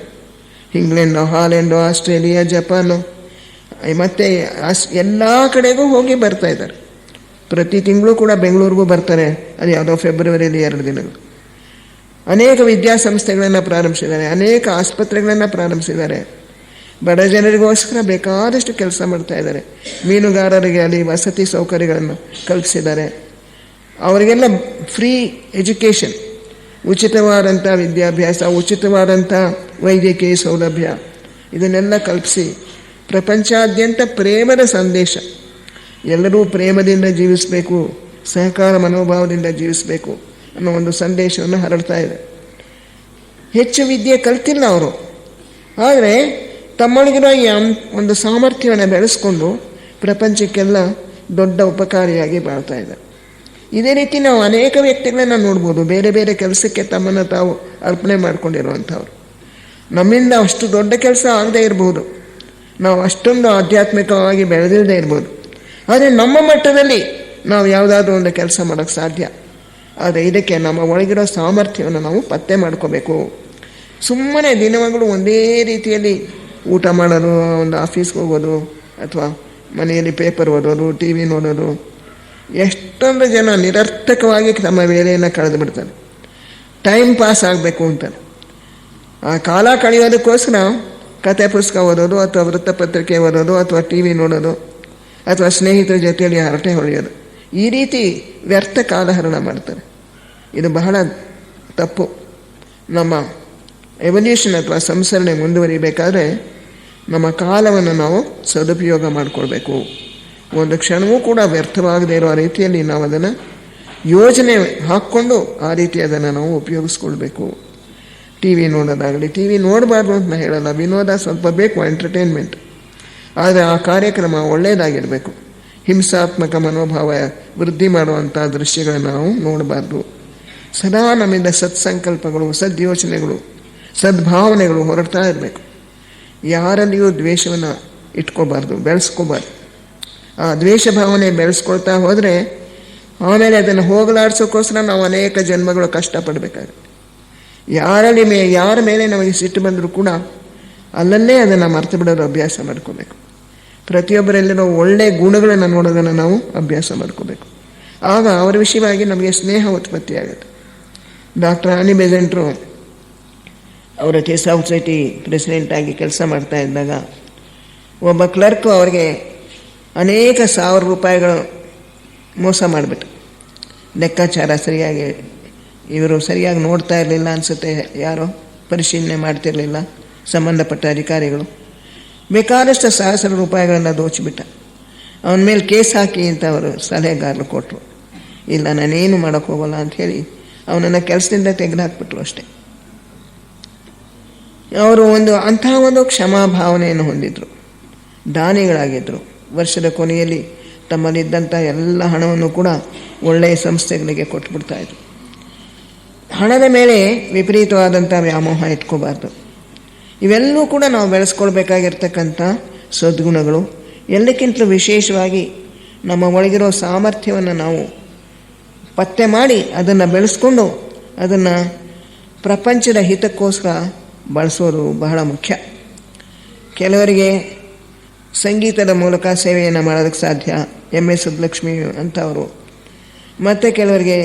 ಇಂಗ್ಲೆಂಡು, ಹಾಲೆಂಡು, ಆಸ್ಟ್ರೇಲಿಯಾ, ಜಪಾನು, ಮತ್ತು ಎಲ್ಲ ಕಡೆಗೂ ಹೋಗಿ ಬರ್ತಾ ಇದ್ದಾರೆ. ಪ್ರತಿ ತಿಂಗಳು ಕೂಡ ಬೆಂಗಳೂರಿಗೂ ಬರ್ತಾರೆ. ಅದು ಯಾವುದೋ ಫೆಬ್ರವರಿಯಲ್ಲಿ 2 ದಿನಗಳು. ಅನೇಕ ವಿದ್ಯಾಸಂಸ್ಥೆಗಳನ್ನು ಪ್ರಾರಂಭಿಸಿದ್ದಾರೆ, ಅನೇಕ ಆಸ್ಪತ್ರೆಗಳನ್ನು ಪ್ರಾರಂಭಿಸಿದ್ದಾರೆ. ಬಡ ಜನರಿಗೋಸ್ಕರ ಬೇಕಾದಷ್ಟು ಕೆಲಸ ಮಾಡ್ತಾ ಇದ್ದಾರೆ. ಮೀನುಗಾರರಿಗೆ ಅಲ್ಲಿ ವಸತಿ ಸೌಕರ್ಯಗಳನ್ನು ಕಲ್ಪಿಸಿದ್ದಾರೆ. ಅವರಿಗೆಲ್ಲ ಫ್ರೀ ಎಜುಕೇಷನ್, ಉಚಿತವಾದಂಥ ವಿದ್ಯಾಭ್ಯಾಸ, ಉಚಿತವಾದಂಥ ವೈದ್ಯಕೀಯ ಸೌಲಭ್ಯ ಇದನ್ನೆಲ್ಲ ಕಲ್ಪಿಸಿ ಪ್ರಪಂಚಾದ್ಯಂತ ಪ್ರೇಮದ ಸಂದೇಶ, ಎಲ್ಲರೂ ಪ್ರೇಮದಿಂದ ಜೀವಿಸಬೇಕು, ಸಹಕಾರ ಮನೋಭಾವದಿಂದ ಜೀವಿಸಬೇಕು ಅನ್ನೋ ಒಂದು ಸಂದೇಶವನ್ನು ಹರಡ್ತಾ ಇದೆ. ಹೆಚ್ಚು ವಿದ್ಯೆ ಕಲ್ತಿಲ್ಲ ಅವರು, ಆದರೆ ತಮ್ಮೊಳಗಿರೋ ಈ ಒಂದು ಸಾಮರ್ಥ್ಯವನ್ನು ಬೆಳೆಸ್ಕೊಂಡು ಪ್ರಪಂಚಕ್ಕೆಲ್ಲ ದೊಡ್ಡ ಉಪಕಾರಿಯಾಗಿ ಬಾಳ್ತಾ ಇದೆ. ಇದೇ ರೀತಿ ನಾವು ಅನೇಕ ವ್ಯಕ್ತಿಗಳನ್ನ ನೋಡ್ಬೋದು, ಬೇರೆ ಬೇರೆ ಕೆಲಸಕ್ಕೆ ತಮ್ಮನ್ನು ತಾವು ಅರ್ಪಣೆ ಮಾಡ್ಕೊಂಡಿರುವಂಥವ್ರು. ನಮ್ಮಿಂದ ಅಷ್ಟು ದೊಡ್ಡ ಕೆಲಸ ಆಗದೇ ಇರ್ಬೋದು, ನಾವು ಅಷ್ಟೊಂದು ಆಧ್ಯಾತ್ಮಿಕವಾಗಿ ಬೆಳೆದಿಲ್ಲದೆ ಇರ್ಬೋದು, ಆದರೆ ನಮ್ಮ ಮಟ್ಟದಲ್ಲಿ ನಾವು ಯಾವುದಾದ್ರೂ ಒಂದು ಕೆಲಸ ಮಾಡೋಕ್ಕೆ ಸಾಧ್ಯ. ಆದರೆ ಇದಕ್ಕೆ ನಮ್ಮ ಒಳಗಿರೋ ಸಾಮರ್ಥ್ಯವನ್ನು ನಾವು ಪತ್ತೆ ಮಾಡ್ಕೋಬೇಕು. ಸುಮ್ಮನೆ ದಿನಗಳು ಒಂದೇ ರೀತಿಯಲ್ಲಿ ಊಟ ಮಾಡೋದು, ಒಂದು ಆಫೀಸ್ಗೆ ಹೋಗೋದು, ಅಥವಾ ಮನೆಯಲ್ಲಿ ಪೇಪರ್ ಓದೋದು, ಟಿ ವಿ ನೋಡೋದು, ಎಷ್ಟೊಂದು ಜನ ನಿರರ್ಥಕವಾಗಿ ತಮ್ಮ ವೇಳೆಯನ್ನು ಕಳೆದು ಬಿಡ್ತಾರೆ. ಟೈಮ್ ಪಾಸ್ ಆಗಬೇಕು ಅಂತಾರೆ. ಆ ಕಾಲ ಕಳೆಯೋದಕ್ಕೋಸ್ಕರ ಕತೆ ಪುಸ್ತಕ ಓದೋದು, ಅಥವಾ ವೃತ್ತಪತ್ರಿಕೆ ಓದೋದು, ಅಥವಾ ಟಿ ವಿ ನೋಡೋದು, ಅಥವಾ ಸ್ನೇಹಿತರ ಜೊತೆಯಲ್ಲಿ ಹರಟೆ ಹೊಳೆಯೋದು, ಈ ರೀತಿ ವ್ಯರ್ಥ ಕಾಲಹರಣ ಮಾಡ್ತಾರೆ. ಇದು ಬಹಳ ತಪ್ಪು. ನಮ್ಮ ಎವಲ್ಯೂಷನ್ ಅಥವಾ ಸಂಸರಣೆ ಮುಂದುವರಿಬೇಕಾದ್ರೆ ನಮ್ಮ ಕಾಲವನ್ನು ನಾವು ಸದುಪಯೋಗ ಮಾಡಿಕೊಳ್ಬೇಕು. ಒಂದು ಕ್ಷಣವೂ ಕೂಡ ವ್ಯರ್ಥವಾಗದೇ ಇರೋ ರೀತಿಯಲ್ಲಿ ನಾವು ಅದನ್ನು ಯೋಜನೆ ಹಾಕ್ಕೊಂಡು ಆ ರೀತಿ ಅದನ್ನು ನಾವು ಉಪಯೋಗಿಸ್ಕೊಳ್ಬೇಕು. ಟಿ ವಿ ನೋಡೋದಾಗಲಿ, ಟಿ ವಿ ನೋಡಬಾರ್ದು ಅಂತ ನಾನು ಹೇಳಲ್ಲ, ವಿನೋದ ಸ್ವಲ್ಪ ಬೇಕು, ಎಂಟರ್ಟೈನ್ಮೆಂಟ್, ಆದರೆ ಆ ಕಾರ್ಯಕ್ರಮ ಒಳ್ಳೆಯದಾಗಿರಬೇಕು. ಹಿಂಸಾತ್ಮಕ ಮನೋಭಾವ ವೃದ್ಧಿ ಮಾಡುವಂಥ ದೃಶ್ಯಗಳನ್ನು ನಾವು ನೋಡಬಾರ್ದು. ಸದಾ ನಮ್ಮಿಂದ ಸತ್ಸಂಕಲ್ಪಗಳು, ಸದ್ಯೋಚನೆಗಳು, ಸದ್ಭಾವನೆಗಳು ಹೊರಡ್ತಾ ಇರಬೇಕು. ಯಾರಲ್ಲಿಯೂ ದ್ವೇಷವನ್ನು ಇಟ್ಕೋಬಾರ್ದು, ಬೆಳೆಸ್ಕೋಬಾರ್ದು. ಆ ದ್ವೇಷ ಭಾವನೆ ಬೆಳೆಸ್ಕೊಳ್ತಾ ಹೋದರೆ ಆಮೇಲೆ ಅದನ್ನು ಹೋಗಲಾಡಿಸೋಕ್ಕೋಸ್ಕರ ನಾವು ಅನೇಕ ಜನ್ಮಗಳು ಕಷ್ಟಪಡಬೇಕಾಗುತ್ತೆ. ಯಾರ ಮೇಲೆ ನಮಗೆ ಸಿಟ್ಟು ಬಂದರೂ ಕೂಡ ಅಲ್ಲಲ್ಲೇ ಅದನ್ನು ಮರೆತು ಬಿಡೋದು ಅಭ್ಯಾಸ ಮಾಡ್ಕೋಬೇಕು. ಪ್ರತಿಯೊಬ್ಬರಲ್ಲಿರೋ ಒಳ್ಳೆಯ ಗುಣಗಳನ್ನು ನೋಡೋದನ್ನು ನಾವು ಅಭ್ಯಾಸ ಮಾಡ್ಕೋಬೇಕು. ಆಗ ಅವರ ವಿಷಯವಾಗಿ ನಮಗೆ ಸ್ನೇಹ ಉತ್ಪತ್ತಿಯಾಗುತ್ತೆ. ಡಾಕ್ಟರ್ ಆನಿ ಬೆಸೆಂಟ್ರು ಅವರ ಟೆಸ್ಲಾ ಸೊಸೈಟಿ ಪ್ರೆಸಿಡೆಂಟಾಗಿ ಕೆಲಸ ಮಾಡ್ತಾ ಇದ್ದಾಗ ಒಬ್ಬ ಕ್ಲರ್ಕು ಅವರಿಗೆ ಅನೇಕ ಸಾವಿರ ರೂಪಾಯಿಗಳು ಮೋಸ ಮಾಡಿಬಿಟ್ಟು, ಲೆಕ್ಕಾಚಾರ ಇವರು ಸರಿಯಾಗಿ ನೋಡ್ತಾ ಇರಲಿಲ್ಲ ಅನಿಸುತ್ತೆ, ಯಾರೋ ಪರಿಶೀಲನೆ ಮಾಡ್ತಿರಲಿಲ್ಲ ಸಂಬಂಧಪಟ್ಟ ಅಧಿಕಾರಿಗಳು. ಬೇಕಾದಷ್ಟು ಸಹಸ್ರ ರೂಪಾಯಿಗಳನ್ನು ದೋಚಿಬಿಟ್ಟ. ಅವನ ಮೇಲೆ ಕೇಸ್ ಹಾಕಿ ಅಂತ ಅವರು ಸಲಹೆಗಾರರು ಕೊಟ್ಟರು. ಇಲ್ಲ, ನಾನೇನು ಮಾಡೋಕ್ಕೆ ಹೋಗಲ್ಲ ಅಂಥೇಳಿ ಅವನನ್ನು ಕೆಲಸದಿಂದ ತೆಗೆದುಹಾಕ್ಬಿಟ್ರು ಅಷ್ಟೆ. ಅವರು ಅಂಥ ಒಂದು ಕ್ಷಮಾಭಾವನೆಯನ್ನು ಹೊಂದಿದ್ರು, ದಾನಿಗಳಾಗಿದ್ದರು. ವರ್ಷದ ಕೊನೆಯಲ್ಲಿ ತಮ್ಮಲ್ಲಿದ್ದಂಥ ಎಲ್ಲ ಹಣವನ್ನು ಕೂಡ ಒಳ್ಳೆಯ ಸಂಸ್ಥೆಗಳಿಗೆ ಕೊಟ್ಬಿಡ್ತಾಯಿದ್ರು. ಹಣದ ಮೇಲೆ ವಿಪರೀತವಾದಂಥ ವ್ಯಾಮೋಹ ಇಟ್ಕೋಬಾರ್ದು. ಇವೆಲ್ಲವೂ ಕೂಡ ನಾವು ಬೆಳೆಸ್ಕೊಳ್ಬೇಕಾಗಿರ್ತಕ್ಕಂಥ ಸದ್ಗುಣಗಳು. ಎಲ್ಲಕ್ಕಿಂತಲೂ ವಿಶೇಷವಾಗಿ ನಮ್ಮ ಒಳಗಿರೋ ಸಾಮರ್ಥ್ಯವನ್ನು ನಾವು ಪತ್ತೆ ಮಾಡಿ ಅದನ್ನು ಬೆಳೆಸ್ಕೊಂಡು ಅದನ್ನು ಪ್ರಪಂಚದ ಹಿತಕ್ಕೋಸ್ಕರ ಬಳಸೋದು ಬಹಳ ಮುಖ್ಯ. ಕೆಲವರಿಗೆ ಸಂಗೀತದ ಮೂಲಕ ಸೇವೆಯನ್ನು ಮಾಡೋದಕ್ಕೆ ಸಾಧ್ಯ, ಎಂ ಎಸ್ ಸುಬ್ಬಲಕ್ಷ್ಮಿ ಅಂತವರು. ಮತ್ತು ಕೆಲವರಿಗೆ